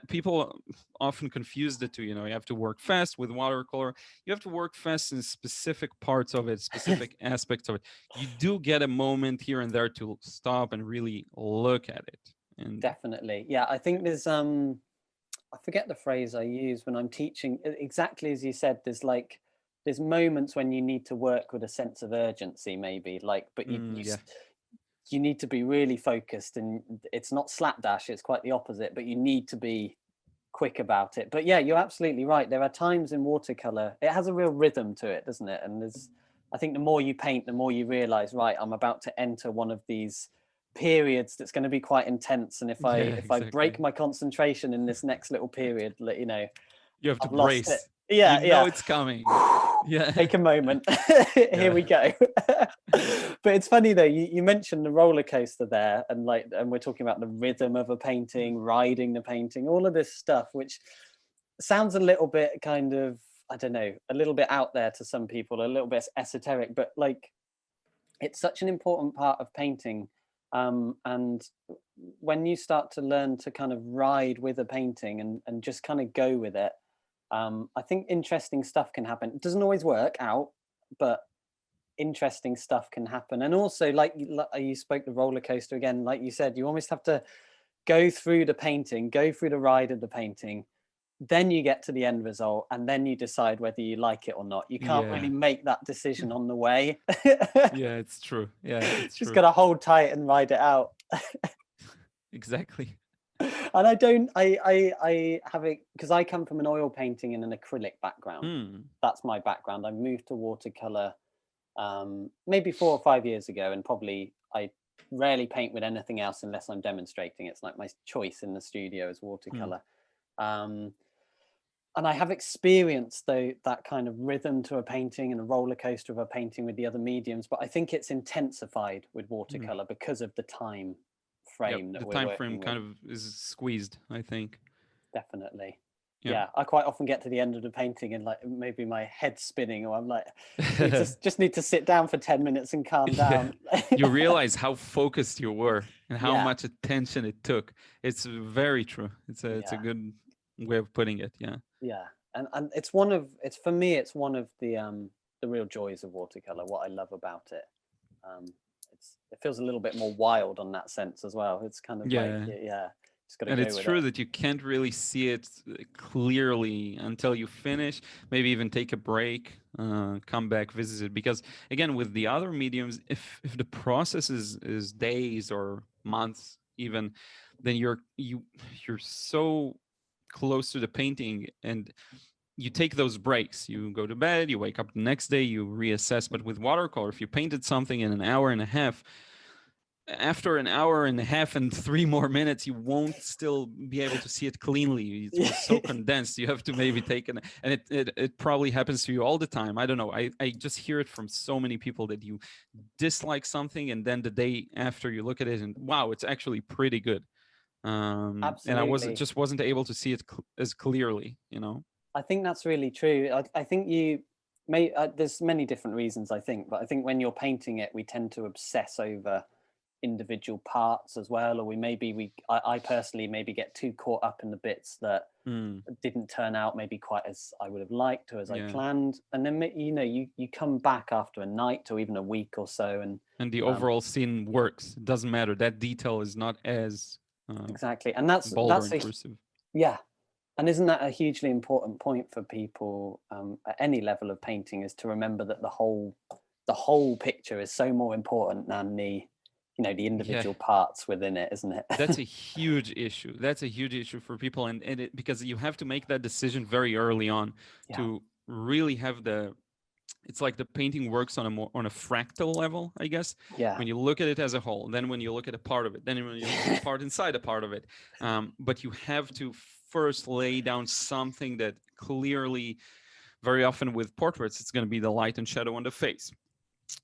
people often confuse the two. You have to work fast with watercolor. You have to work fast in specific parts of it, specific aspects of it. You do get a moment here and there to stop and really look at it. And Definitely. Yeah, I think there's I forget the phrase I use when I'm teaching. Exactly as you said, there's moments when you need to work with a sense of urgency, maybe, like, but yeah, you need to be really focused, and it's not slapdash, it's quite the opposite, but you need to be quick about it. But yeah, you're absolutely right. There are times in watercolor, it has a real rhythm to it, doesn't it? And I think the more you paint, the more you realize, right, I'm about to enter one of these periods that's going to be quite intense, and if I yeah, break exactly. my concentration in this next little period, You have to I've lost it. brace. You Yeah, know yeah. it's coming. Yeah, Take a moment. Here yeah. we go. But it's funny though, you mentioned the roller coaster there, and we're talking about the rhythm of a painting, riding the painting, all of this stuff, which sounds a little bit kind of, I don't know, a little bit out there to some people, a little bit esoteric, but like, it's such an important part of painting. And when you start to learn to kind of ride with a painting and just kind of go with it, I think interesting stuff can happen. It doesn't always work out, but interesting stuff can happen. And also, like you spoke the roller coaster again, like you said, you almost have to go through the painting, go through the ride of the painting, then you get to the end result, and then you decide whether you like it or not. You can't Yeah, really make that decision on the way. yeah, it's true. Yeah, it's Just true. got to hold tight and ride it out. Exactly. And I don't, I have it because I come from an oil painting and an acrylic background. Hmm. That's my background. I moved to watercolor maybe 4 or 5 years ago, and probably I rarely paint with anything else unless I'm demonstrating. It's like my choice in the studio is Hmm. watercolor. Um, and I have experienced though that kind of rhythm to a painting and a roller coaster of a painting with the other mediums, but I think it's intensified with Hmm. watercolor because of the time Yep. frame that The we're time frame working with. kind of is squeezed, I think. Definitely. Yeah. Yeah, I quite often get to the end of the painting and like maybe my head's spinning, or I'm like, just need to sit down for 10 minutes and calm Yeah. down. You realize how focused you were and how Yeah, much attention it took. It's very true. It's a yeah, good way of putting it. Yeah. yeah. And it's one of, it's for me, it's one of the real joys of watercolor. What I love about it. Um, it feels a little bit more wild on that sense as well. It's kind of like, Yeah. yeah, just got to And go it's with true it. that you can't really see it clearly until you finish, maybe even take a break, come back, visit it. Because again, with the other mediums, if the process is days or months even, then you're so close to the painting, and you take those breaks. You go to bed, you wake up the next day, you reassess. But with watercolor, if you painted something in an hour and a half, after an hour and a half and 3 more minutes, you won't still be able to see it cleanly. It was so condensed. You have to maybe take an, and it probably happens to you all the time. I don't know. I just hear it from so many people that you dislike something, and then the day after you look at it and wow, it's actually pretty good. And I Absolutely. wasn't able to see it as clearly, you know. I think that's really true. I think you may, there's many different reasons, I think, but I think when you're painting it, we tend to obsess over individual parts as well, or I personally maybe get too caught up in the bits that didn't turn out maybe quite as I would have liked or as I planned, and then you come back after a night or even a week or so, and the overall scene works. It doesn't matter, that detail is not as exactly, and that's intrusive. Yeah. And isn't that a hugely important point for people at any level of painting, is to remember that the whole picture is so more important than the individual parts within it, isn't it? That's a huge issue. That's a huge issue for people, and because you have to make that decision very early on to really have it's like the painting works on a fractal level, I guess. Yeah. When you look at it as a whole, then when you look at a part of it, then when you look at a part inside a part of it. But you have to first lay down something that clearly, very often with portraits, it's going to be the light and shadow on the face.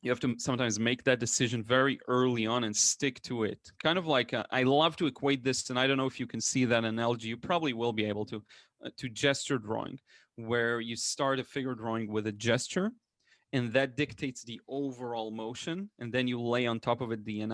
You have to sometimes make that decision very early on and stick to it. Kind of like, I love to equate this, and I don't know if you can see that analogy, you probably will be able to gesture drawing, where you start a figure drawing with a gesture, and that dictates the overall motion, and then you lay on top of it the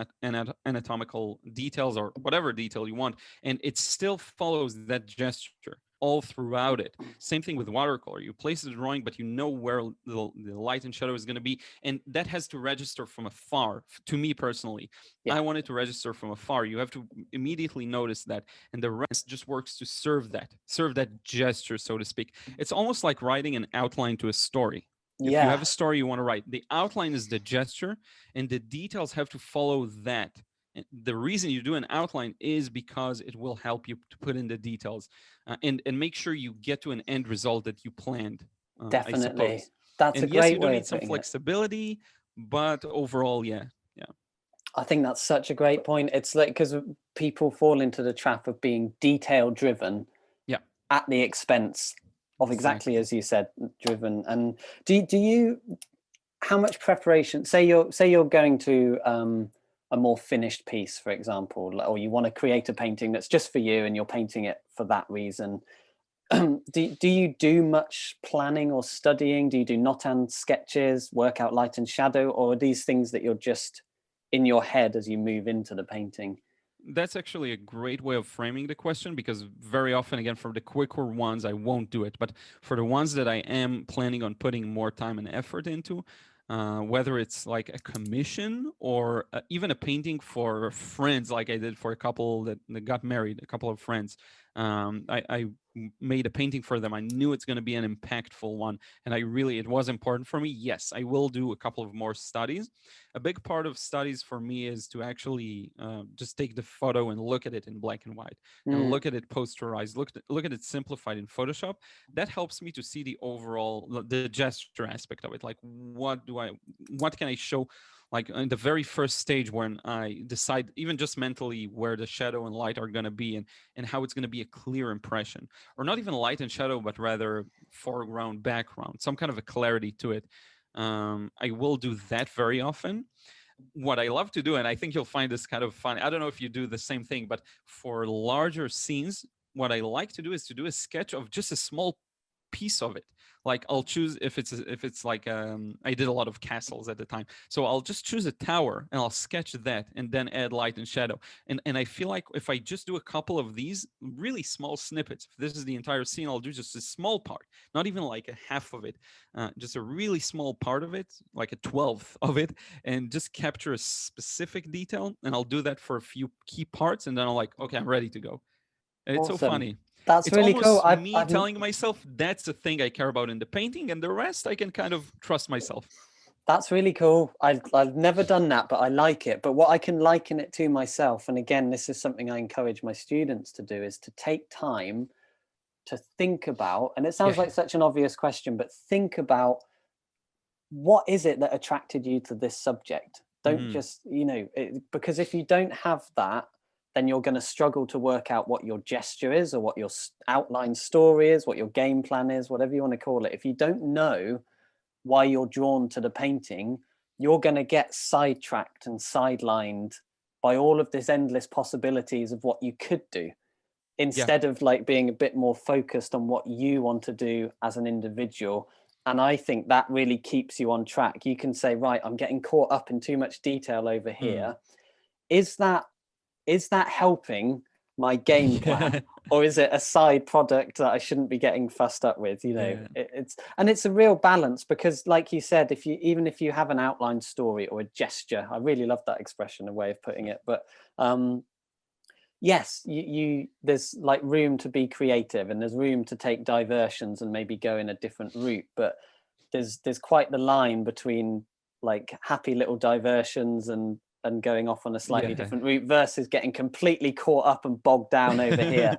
anatomical details or whatever detail you want, and it still follows that gesture all throughout it. Same thing with watercolor. You place the drawing, but you know where the light and shadow is going to be, and that has to register from afar. To me personally, I want it to register from afar. You have to immediately notice that, and the rest just works to serve that gesture, so to speak. It's almost like writing an outline to a story. If you have a story you want to write, the outline is the gesture, and the details have to follow that. And the reason you do an outline is because it will help you to put in the details and make sure you get to an end result that you planned. Definitely. That's a great way. Yes, you do need some flexibility, but overall, yeah. I think that's such a great point. It's like, because people fall into the trap of being detail driven at the expense of exactly as you said, driven. And do you, how much preparation, say you're going to a more finished piece, for example, or you want to create a painting that's just for you and you're painting it for that reason, do you do much planning or studying? Do you do not-hand sketches, work out light and shadow, or are these things that you're just in your head as you move into the painting? That's actually a great way of framing the question, because very often, again, for the quicker ones, I won't do it. But for the ones that I am planning on putting more time and effort into, whether it's like a commission or even a painting for friends, like I did for a couple that got married, a couple of friends. I made a painting for them. I knew it's going to be an impactful one, and it was important for me. Yes, I will do a couple of more studies. A big part of studies for me is to actually just take the photo and look at it in black and white, and look at it posterized, look at it simplified in Photoshop. That helps me to see the overall, the gesture aspect of it. Like, what can I show? Like in the very first stage, when I decide, even just mentally, where the shadow and light are going to be, and how it's going to be a clear impression, or not even light and shadow, but rather foreground, background, some kind of a clarity to it. I will do that very often. What I love to do, and I think you'll find this kind of fun, I don't know if you do the same thing, but for larger scenes, what I like to do is to do a sketch of just a small piece of it. Like, I'll choose, if it's like I did a lot of castles at the time, so I'll just choose a tower and I'll sketch that and then add light and shadow. And I feel like if I just do a couple of these really small snippets, if this is the entire scene, I'll do just a small part, not even like a half of it, just a really small part of it, like a 12th of it, and just capture a specific detail. And I'll do that for a few key parts, and then I'm like, okay, I'm ready to go. And it's so funny. That's really cool. Me telling myself that's the thing I care about in the painting, and the rest I can kind of trust myself. That's really cool. I've never done that, but I like it. But what I can liken it to myself, and again, this is something I encourage my students to do, is to take time to think about, and it sounds like such an obvious question, but think about, what is it that attracted you to this subject? Don't just, because if you don't have that, then you're going to struggle to work out what your gesture is, or what your outline story is, what your game plan is, whatever you want to call it. If you don't know why you're drawn to the painting, you're going to get sidetracked and sidelined by all of this endless possibilities of what you could do, instead of like being a bit more focused on what you want to do as an individual. And I think that really keeps you on track. You can say, right, I'm getting caught up in too much detail over here. Is that helping my game plan, or is it a side product that I shouldn't be getting fussed up with? It's a real balance, because like you said, even if you have an outline story or a gesture, I really love that expression, a way of putting it, but yes, you there's like room to be creative, and there's room to take diversions and maybe go in a different route, but there's quite the line between like happy little diversions and going off on a slightly different route, versus getting completely caught up and bogged down over here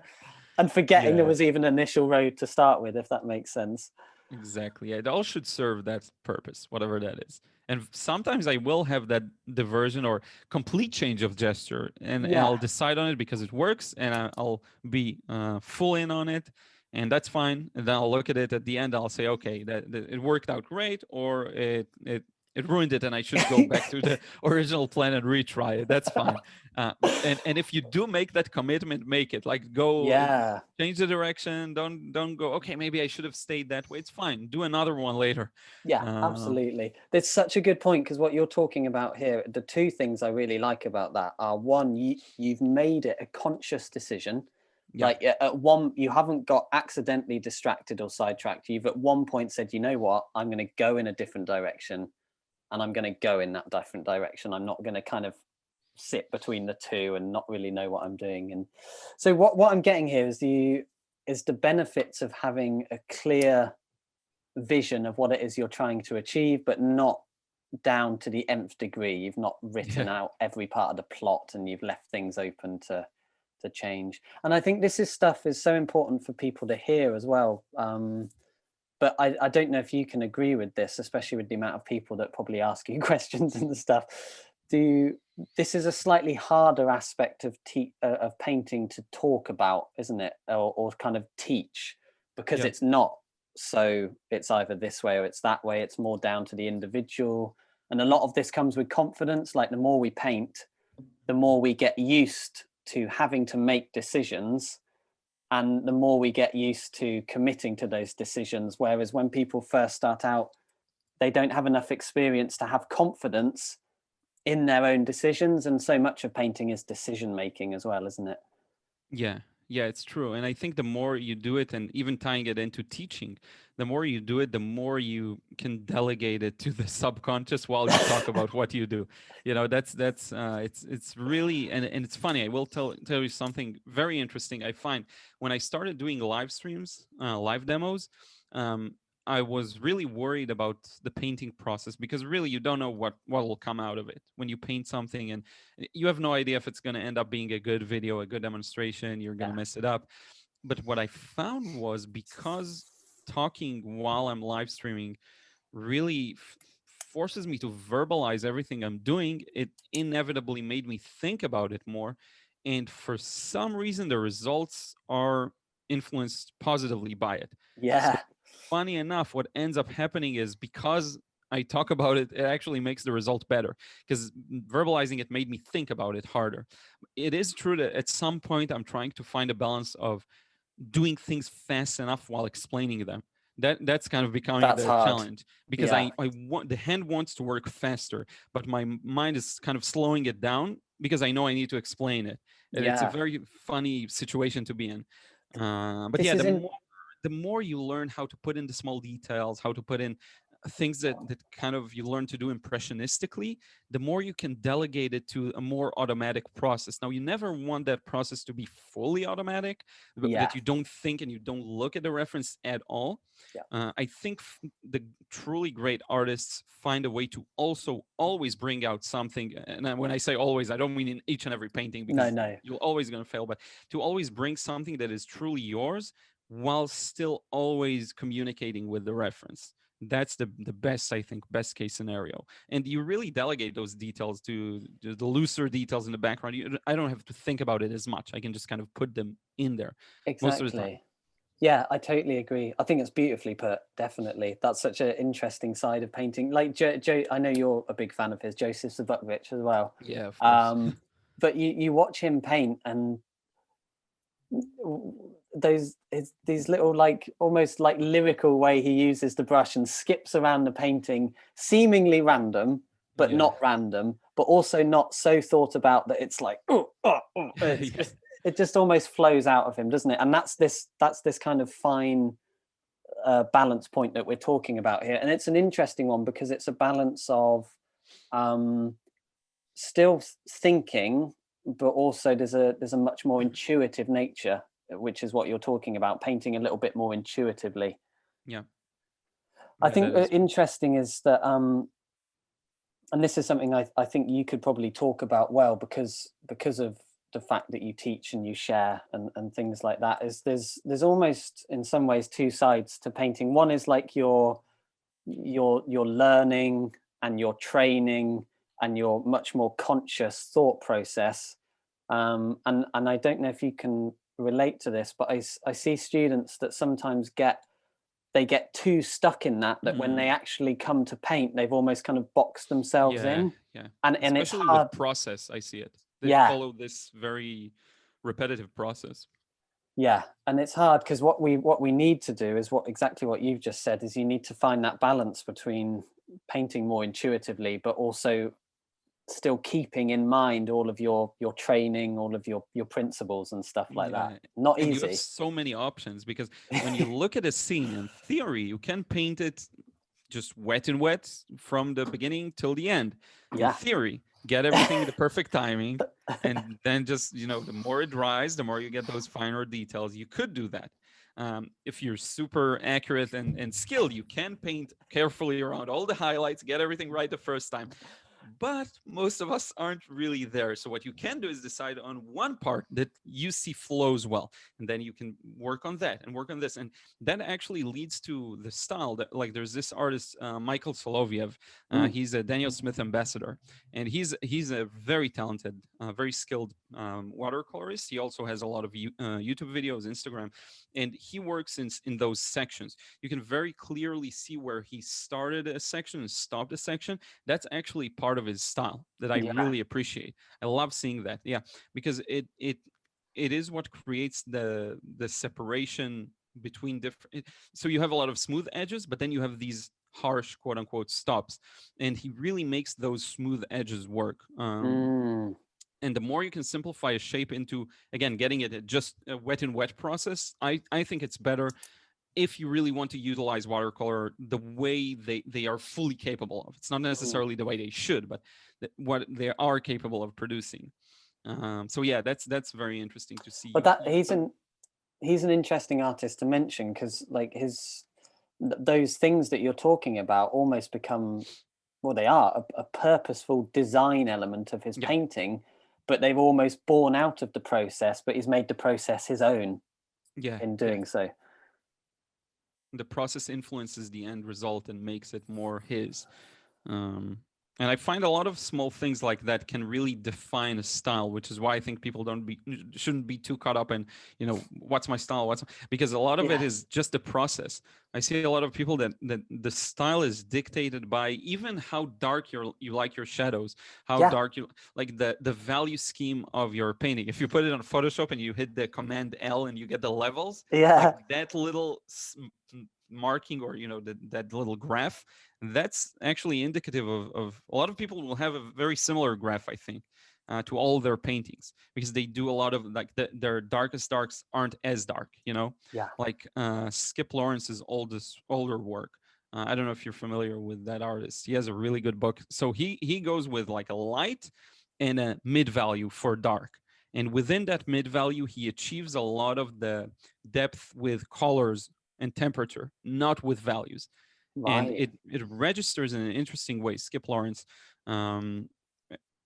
and forgetting there was even an initial road to start with, if that makes sense. Exactly. It all should serve that purpose, whatever that is. And sometimes I will have that diversion or complete change of gesture, and I'll decide on it because it works, and I'll be full in on it, and that's fine. And then I'll look at it at the end. I'll say, okay, that it worked out great, or it ruined it, and I should go back to the original plan and retry it. That's fine. And if you do make that commitment, make it. Like, go change the direction. Don't go, okay, maybe I should have stayed that way. It's fine. Do another one later. Absolutely. That's such a good point, because what you're talking about here, the two things I really like about that are, one, you've made it a conscious decision. Like at one, you haven't got accidentally distracted or sidetracked. You've at one point said, you know what, I'm going to go in a different direction, and I'm going to go in that different direction. I'm not going to kind of sit between the two and not really know what I'm doing. And so what I'm getting here is the benefits of having a clear vision of what it is you're trying to achieve, but not down to the nth degree. You've not written out every part of the plot, and you've left things open to change. And I think this stuff is so important for people to hear as well. But I don't know if you can agree with this, especially with the amount of people that probably ask you questions and stuff. This is a slightly harder aspect of painting to talk about, isn't it? Or kind of teach, because it's not, so it's either this way or it's that way. It's more down to the individual. And a lot of this comes with confidence. Like, the more we paint, the more we get used to having to make decisions, and the more we get used to committing to those decisions. Whereas when people first start out, they don't have enough experience to have confidence in their own decisions. And so much of painting is decision making as well, isn't it? Yeah, it's true. And I think the more you do it, and even tying it into teaching, the more you do it, the more you can delegate it to the subconscious while you talk about what you do. It's really, and it's funny. I will tell you something very interesting. I find when I started doing live streams, live demos, I was really worried about the painting process, because really you don't know what will come out of it when you paint something, and you have no idea if it's going to end up being a good video, a good demonstration. You're going to mess it up. But what I found was, because talking while I'm live streaming really forces me to verbalize everything I'm doing, it inevitably made me think about it more. And for some reason, the results are influenced positively by it. So, funny enough, what ends up happening is, because I talk about it, it actually makes the result better, because verbalizing it made me think about it harder. It is true that at some point I'm trying to find a balance of doing things fast enough while explaining them. That's kind of becoming the challenge, because I want, the hand wants to work faster, but my mind is kind of slowing it down, because I know I need to explain it. And it's a very funny situation to be in. But the more you learn how to put in the small details, how to put in things that kind of you learn to do impressionistically, the more you can delegate it to a more automatic process. Now, you never want that process to be fully automatic, that you don't think and you don't look at the reference at all. I think the truly great artists find a way to also always bring out something. And when I say always, I don't mean in each and every painting, because you're always going to fail, but to always bring something that is truly yours, while still always communicating with the reference. That's the best, I think, best case scenario. And you really delegate those details to the looser details in the background. I don't have to think about it as much. I can just kind of put them in there most of the time. Exactly. Yeah, I totally agree. I think it's beautifully put. Definitely, that's such an interesting side of painting. Like Joe, I know you're a big fan of his, Joseph Zavukovich, as well. Yeah, of course. But you watch him paint, and these little, like, almost like lyrical way he uses the brush and skips around the painting, seemingly random, but not random, but also not so thought about that it's like, it's just, it just almost flows out of him, doesn't it? And that's this kind of fine balance point that we're talking about here. And it's an interesting one because it's a balance of still thinking, but also there's a much more intuitive nature, which is what you're talking about, painting a little bit more intuitively. I think interesting is that and this is something I think you could probably talk about well, because of the fact that you teach and you share and things like that, is there's almost in some ways two sides to painting. One is like your learning and your training and your much more conscious thought process, and I don't know if you can relate to this, but I see students that sometimes get too stuck in that when they actually come to paint, they've almost kind of boxed themselves in. And especially it's hard. with process, I see it. They follow this very repetitive process. Yeah, and it's hard because what we need to do is exactly what you've just said, is you need to find that balance between painting more intuitively, but also still keeping in mind all of your training, all of your principles and stuff like that. Not and easy. You have so many options, because when you look at a scene in theory, you can paint it just wet and wet from the beginning till the end. In theory, get everything the perfect timing, and then just, the more it dries, the more you get those finer details. You could do that. If you're super accurate and skilled, you can paint carefully around all the highlights, get everything right the first time. But most of us aren't really there. So what you can do is decide on one part that you see flows well, and then you can work on that and work on this. And that actually leads to the style that, like, there's this artist, Michael Soloviev. He's a Daniel Smith ambassador, and he's a very talented, very skilled watercolorist. He also has a lot of YouTube videos, Instagram, and he works in those sections. You can very clearly see where he started a section and stopped a section. That's actually part of his style that I really appreciate. I love seeing that. Because it is what creates the separation between different. So you have a lot of smooth edges, but then you have these harsh, quote unquote, stops, and he really makes those smooth edges work. And the more you can simplify a shape into, again, getting it just a wet and wet process, I think it's better if you really want to utilize watercolor the way they are fully capable of. It's not necessarily the way they should, but what they are capable of producing. So yeah, that's very interesting to see. But he's an interesting artist to mention, because like those things that you're talking about almost become, well, they are a purposeful design element of his painting, but they've almost born out of the process, but he's made the process his own in doing so. The process influences the end result and makes it more his. And I find a lot of small things like that can really define a style, which is why I think people shouldn't be too caught up in, what's my style, because a lot of it is just the process. I see a lot of people that the style is dictated by even how dark you like your shadows, how dark you like the value scheme of your painting. If you put it on Photoshop and you hit the Command L and you get the levels, like that little marking, or that little graph, that's actually indicative of a lot of people will have a very similar graph, I think, to all their paintings, because they do a lot of, like, their darkest darks aren't as dark, like Skip Lawrence's older work. I don't know if you're familiar with that artist. He has a really good book. So he goes with like a light and a mid value for dark, and within that mid value he achieves a lot of the depth with colors and temperature, not with values. And it registers in an interesting way, Skip Lawrence.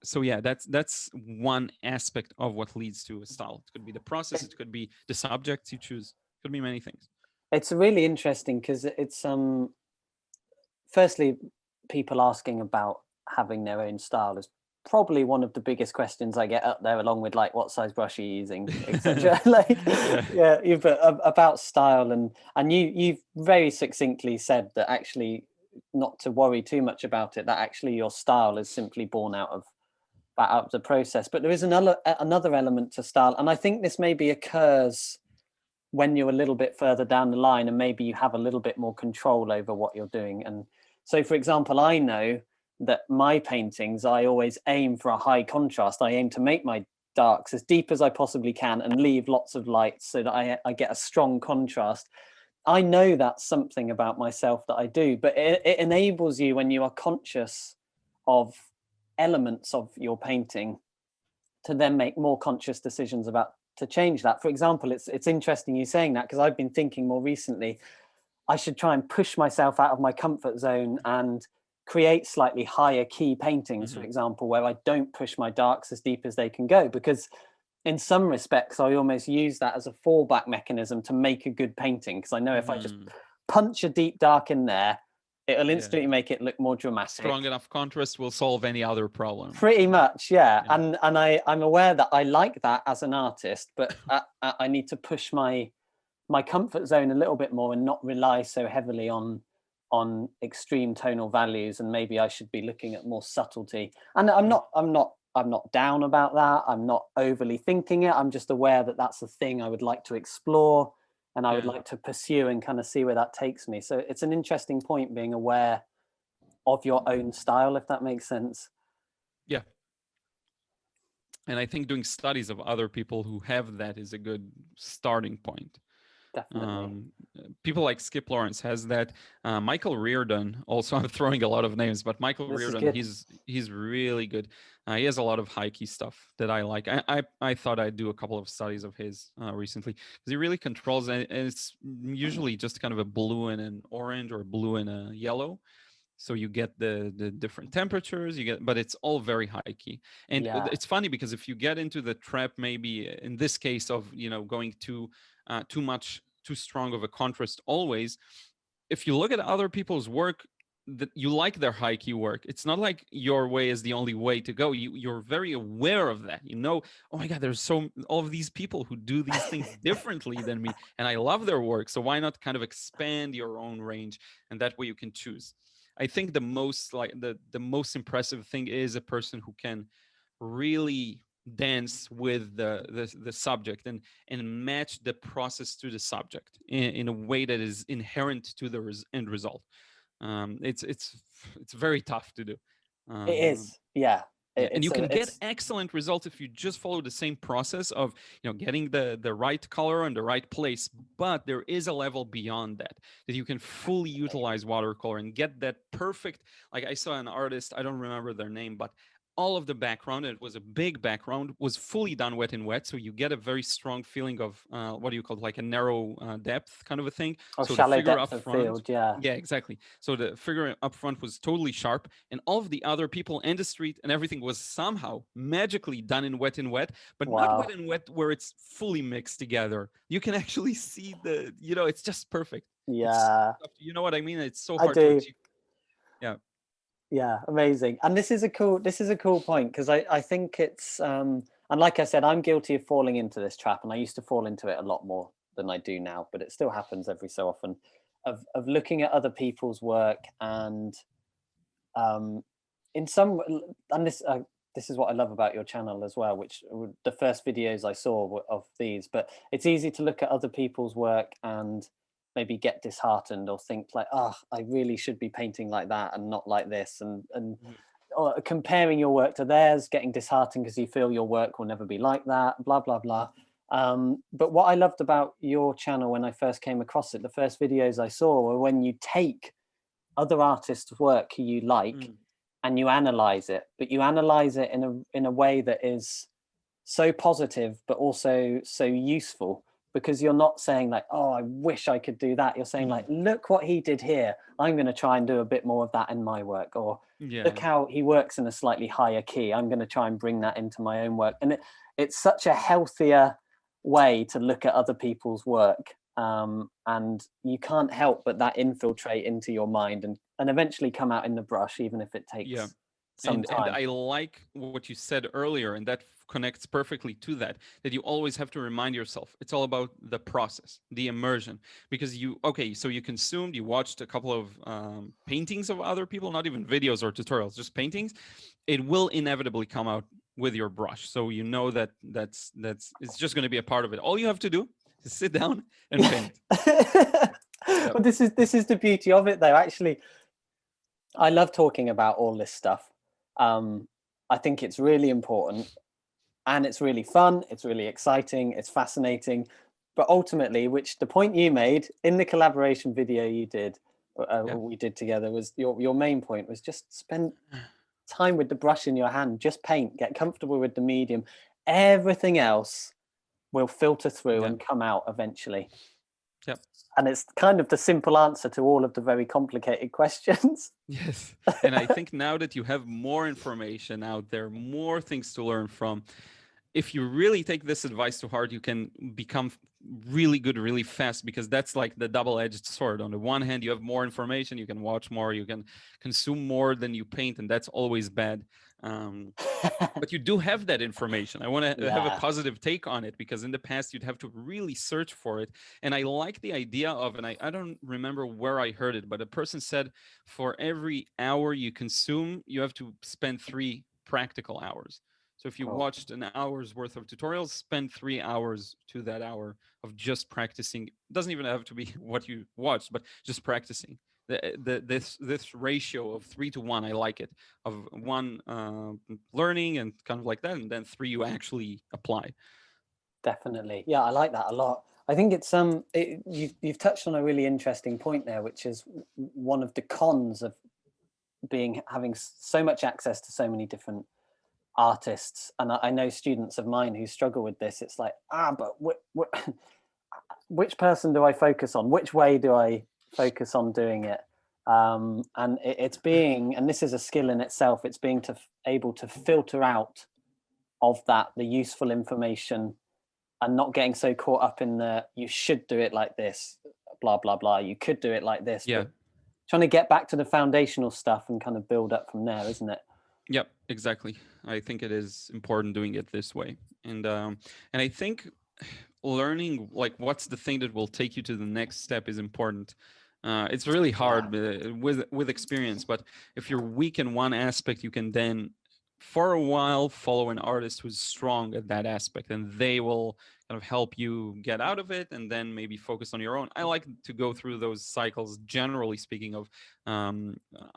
So yeah, that's one aspect of what leads to a style. It could be the process, it could be the subjects you choose. Could be many things. It's really interesting because it's firstly, people asking about having their own style is probably one of the biggest questions I get up there, along with like what size brush are you using, etc. Like, yeah, you've about style, and you've very succinctly said that actually not to worry too much about it, that actually your style is simply born out of the process. But there is another element to style, and I think this maybe occurs when you're a little bit further down the line and maybe you have a little bit more control over what you're doing. And so, for example, I know that my paintings, I always aim for a high contrast. I aim to make my darks as deep as I possibly can and leave lots of lights so that I get a strong contrast. I know that's something about myself that I do, but it enables you, when you are conscious of elements of your painting, to then make more conscious decisions about to change that. For example, it's interesting you saying that, because I've been thinking more recently I should try and push myself out of my comfort zone and create slightly higher key paintings, for example, where I don't push my darks as deep as they can go, because in some respects I almost use that as a fallback mechanism to make a good painting, because I know if I just punch a deep dark in there, it'll instantly make it look more dramatic. Strong enough contrast will solve any other problem. Pretty much, yeah. And I'm aware that I like that as an artist, but I need to push my comfort zone a little bit more and not rely so heavily on extreme tonal values, and maybe I should be looking at more subtlety. And I'm not down about that. I'm not overly thinking it. I'm just aware that that's a thing I would like to explore, and I would like to pursue and kind of see where that takes me. So it's an interesting point, being aware of your own style, if that makes sense. Yeah. And I think doing studies of other people who have that is a good starting point. Definitely. People like Skip Lawrence has that. Michael Reardon, also, I'm throwing a lot of names, but Michael Reardon, he's really good. He has a lot of high key stuff that I like. I thought I'd do a couple of studies of his recently, because he really controls it. And it's usually just kind of a blue and an orange, or blue and a yellow. So you get the different temperatures, but it's all very high key. And it's funny, because if you get into the trap, maybe in this case of, going too strong of a contrast always, if you look at other people's work, that you like their high key work, it's not like your way is the only way to go. You're very aware of that. Oh my God, there's all of these people who do these things differently than me, and I love their work. So why not kind of expand your own range, and that way you can choose. I think the most impressive thing is a person who can really dance with the subject and match the process to the subject in a way that is inherent to the end result. It's very tough to do. It is, yeah. And you can get excellent results if you just follow the same process of getting the right color and the right place. But there is a level beyond that you can fully utilize watercolor and get that perfect. Like, I saw an artist, I don't remember their name, but all of the background, it was a big background, was fully done wet in wet. So you get a very strong feeling of what do you call it, like a narrow depth kind of a thing. Oh, so shallow the figure depth up of front, field, yeah. Yeah, exactly. So the figure up front was totally sharp, and all of the other people and the street and everything was somehow magically done in wet, but not wet in wet where it's fully mixed together. You can actually see it's just perfect. Yeah. You know what I mean? It's so hard to achieve. Yeah. Yeah, amazing. And this is a cool point, because I think it's and like I said, I'm guilty of falling into this trap, and I used to fall into it a lot more than I do now, but it still happens every so often, of looking at other people's work, and in some, and this is what I love about your channel as well, which the first videos I saw were of these, but it's easy to look at other people's work and maybe get disheartened, or think like, oh, I really should be painting like that and not like this, and or comparing your work to theirs, getting disheartened because you feel your work will never be like that, blah blah blah. But what I loved about your channel when I first came across it, the first videos I saw, were when you take other artists' work who you like and you analyze it, but you analyze it in a way that is so positive but also so useful, because you're not saying like, oh, I wish I could do that. You're saying like, look what he did here, I'm going to try and do a bit more of that in my work, or look how he works in a slightly higher key, I'm going to try and bring that into my own work. And it's such a healthier way to look at other people's work, and you can't help but that infiltrate into your mind and eventually come out in the brush, even if it takes some time. And I like what you said earlier, and that connects perfectly to that you always have to remind yourself it's all about the process, the immersion, because you consumed, you watched a couple of paintings of other people, not even videos or tutorials, just paintings. It will inevitably come out with your brush, so you know that's it's just going to be a part of it. All you have to do is sit down and paint. Well, this is the beauty of it, though. Actually, I love talking about all this stuff. I think it's really important, and it's really fun, it's really exciting, it's fascinating. But ultimately, which the point you made in the collaboration video you did, we did together, was your main point was just spend time with the brush in your hand, just paint, get comfortable with the medium. Everything else will filter through and come out eventually. Yep. And it's kind of the simple answer to all of the very complicated questions. Yes. And I think now that you have more information out there, more things to learn from, if you really take this advice to heart, you can become really good really fast, because that's like the double-edged sword. On the one hand, you have more information, you can watch more, you can consume more than you paint, and that's always bad. But you do have that information. I want to have a positive take on it, because in the past you'd have to really search for it. And I like the idea of, and I don't remember where I heard it, but a person said for every hour you consume, you have to spend 3 practical hours. So if you watched an hour's worth of tutorials, spend 3 hours to that hour of just practicing. It doesn't even have to be what you watched, but just practicing. This ratio of 3 to 1, I like it. Of 1 learning and kind of like that, and then 3 you actually apply. Definitely, yeah, I like that a lot. I think it's you've touched on a really interesting point there, which is one of the cons of having so much access to so many different artists. And I know students of mine who struggle with this. It's like, but which person do I focus on? Which way do I focus on doing it? And it's being, and this is a skill in itself, it's being able to filter out of that the useful information, and not getting so caught up in the you should do it like this, blah blah blah, you could do it like this. But trying to get back to the foundational stuff and kind of build up from there, isn't it? Yep, exactly. I think it is important doing it this way. And I think learning like what's the thing that will take you to the next step is important. It's really hard with experience, but if you're weak in one aspect, you can then for a while follow an artist who's strong at that aspect, and they will kind of help you get out of it, and then maybe focus on your own. I like to go through those cycles, generally speaking, of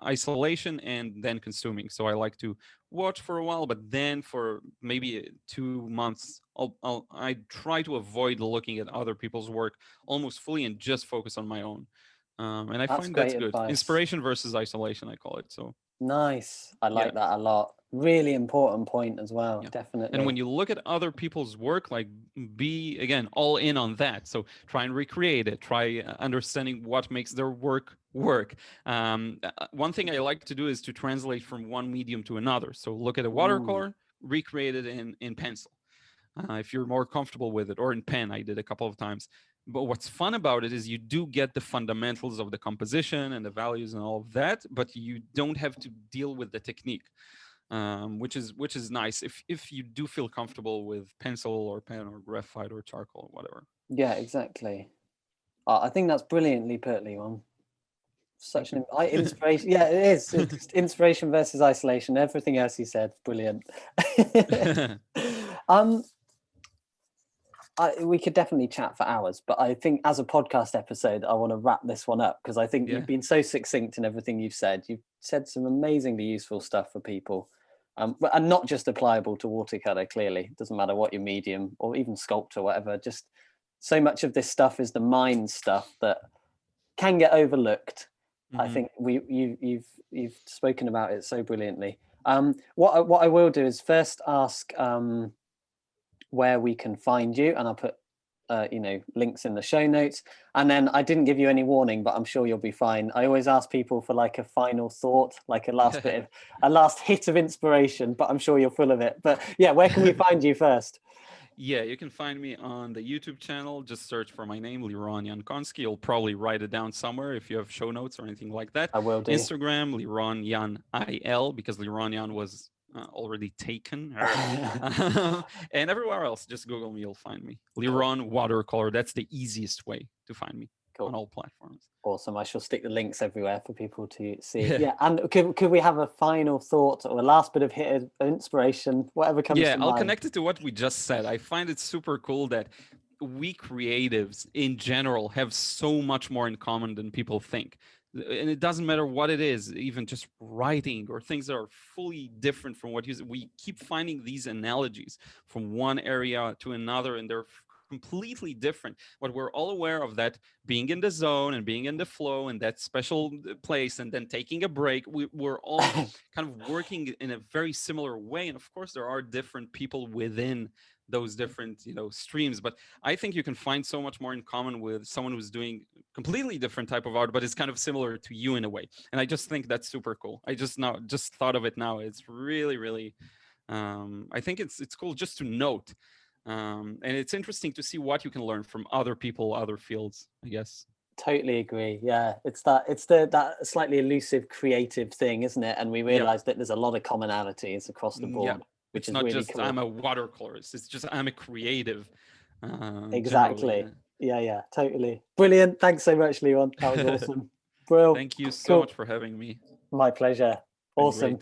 isolation and then consuming. So I like to watch for a while, but then for maybe 2 months, I try to avoid looking at other people's work almost fully and just focus on my own. And I find that's good. Advice. Inspiration versus isolation, I call it. So nice. I like that a lot. Really important point as well. Definitely. And when you look at other people's work, like be again all in on that. So try and recreate it. Try understanding what makes their work work. One thing I like to do is to translate from one medium to another. So look at a watercolor, recreate it in pencil. If you're more comfortable with it, or in pen, I did a couple of times. But what's fun about it is you do get the fundamentals of the composition and the values and all of that, but you don't have to deal with the technique, which is nice if you do feel comfortable with pencil or pen or graphite or charcoal or whatever. Yeah, exactly. I think that's brilliantly put, Liron. Such an inspiration. Yeah, it is. It's inspiration versus isolation. Everything else you said, brilliant. We could definitely chat for hours, but I think as a podcast episode, I want to wrap this one up, because I think you've been so succinct in everything you've said. You've said some amazingly useful stuff for people, and not just applicable to watercolor. Clearly, it doesn't matter what your medium or even sculpt or whatever. Just so much of this stuff is the mind stuff that can get overlooked. I think you've spoken about it so brilliantly. What I will do is first ask where we can find you, and I'll put links in the show notes. And then I didn't give you any warning, but I'm sure you'll be fine. I always ask people for like a final thought, like a last last hit of inspiration, but I'm sure you're full of it. But yeah, where can we find you first? Yeah, you can find me on the YouTube channel. Just search for my name, Liron Yankonsky. You'll probably write it down somewhere if you have show notes or anything like that. I will do. Instagram, Liron Yan IL, because Liron Yan was already taken. And everywhere else, just Google me, you'll find me. Liron Watercolor. That's the easiest way to find me on all platforms. Awesome. I shall stick the links everywhere for people to see. Yeah. And could we have a final thought or a last bit of hit of inspiration, whatever comes to mind? I'll connect it to what we just said. I find it super cool that we creatives in general have so much more in common than people think. And it doesn't matter what it is, even just writing or things that are fully different from what we keep finding these analogies from one area to another, and they're completely different. But we're all aware of that, being in the zone and being in the flow and that special place, and then taking a break. We're all kind of working in a very similar way. And of course, there are different people within those different, streams. But I think you can find so much more in common with someone who's doing completely different type of art, but it's kind of similar to you in a way. And I just think that's super cool. I just thought of it now. It's really, really, I think it's cool just to note. And it's interesting to see what you can learn from other people, other fields, I guess. Totally agree. Yeah, it's that slightly elusive creative thing, isn't it? And we realize that there's a lot of commonalities across the board, which it's is not really just cool. I'm a watercolorist. It's just I'm a creative. Exactly. Yeah, totally. Brilliant. Thanks so much, Leon. That was awesome. Bro. Thank you so much for having me. My pleasure. Awesome.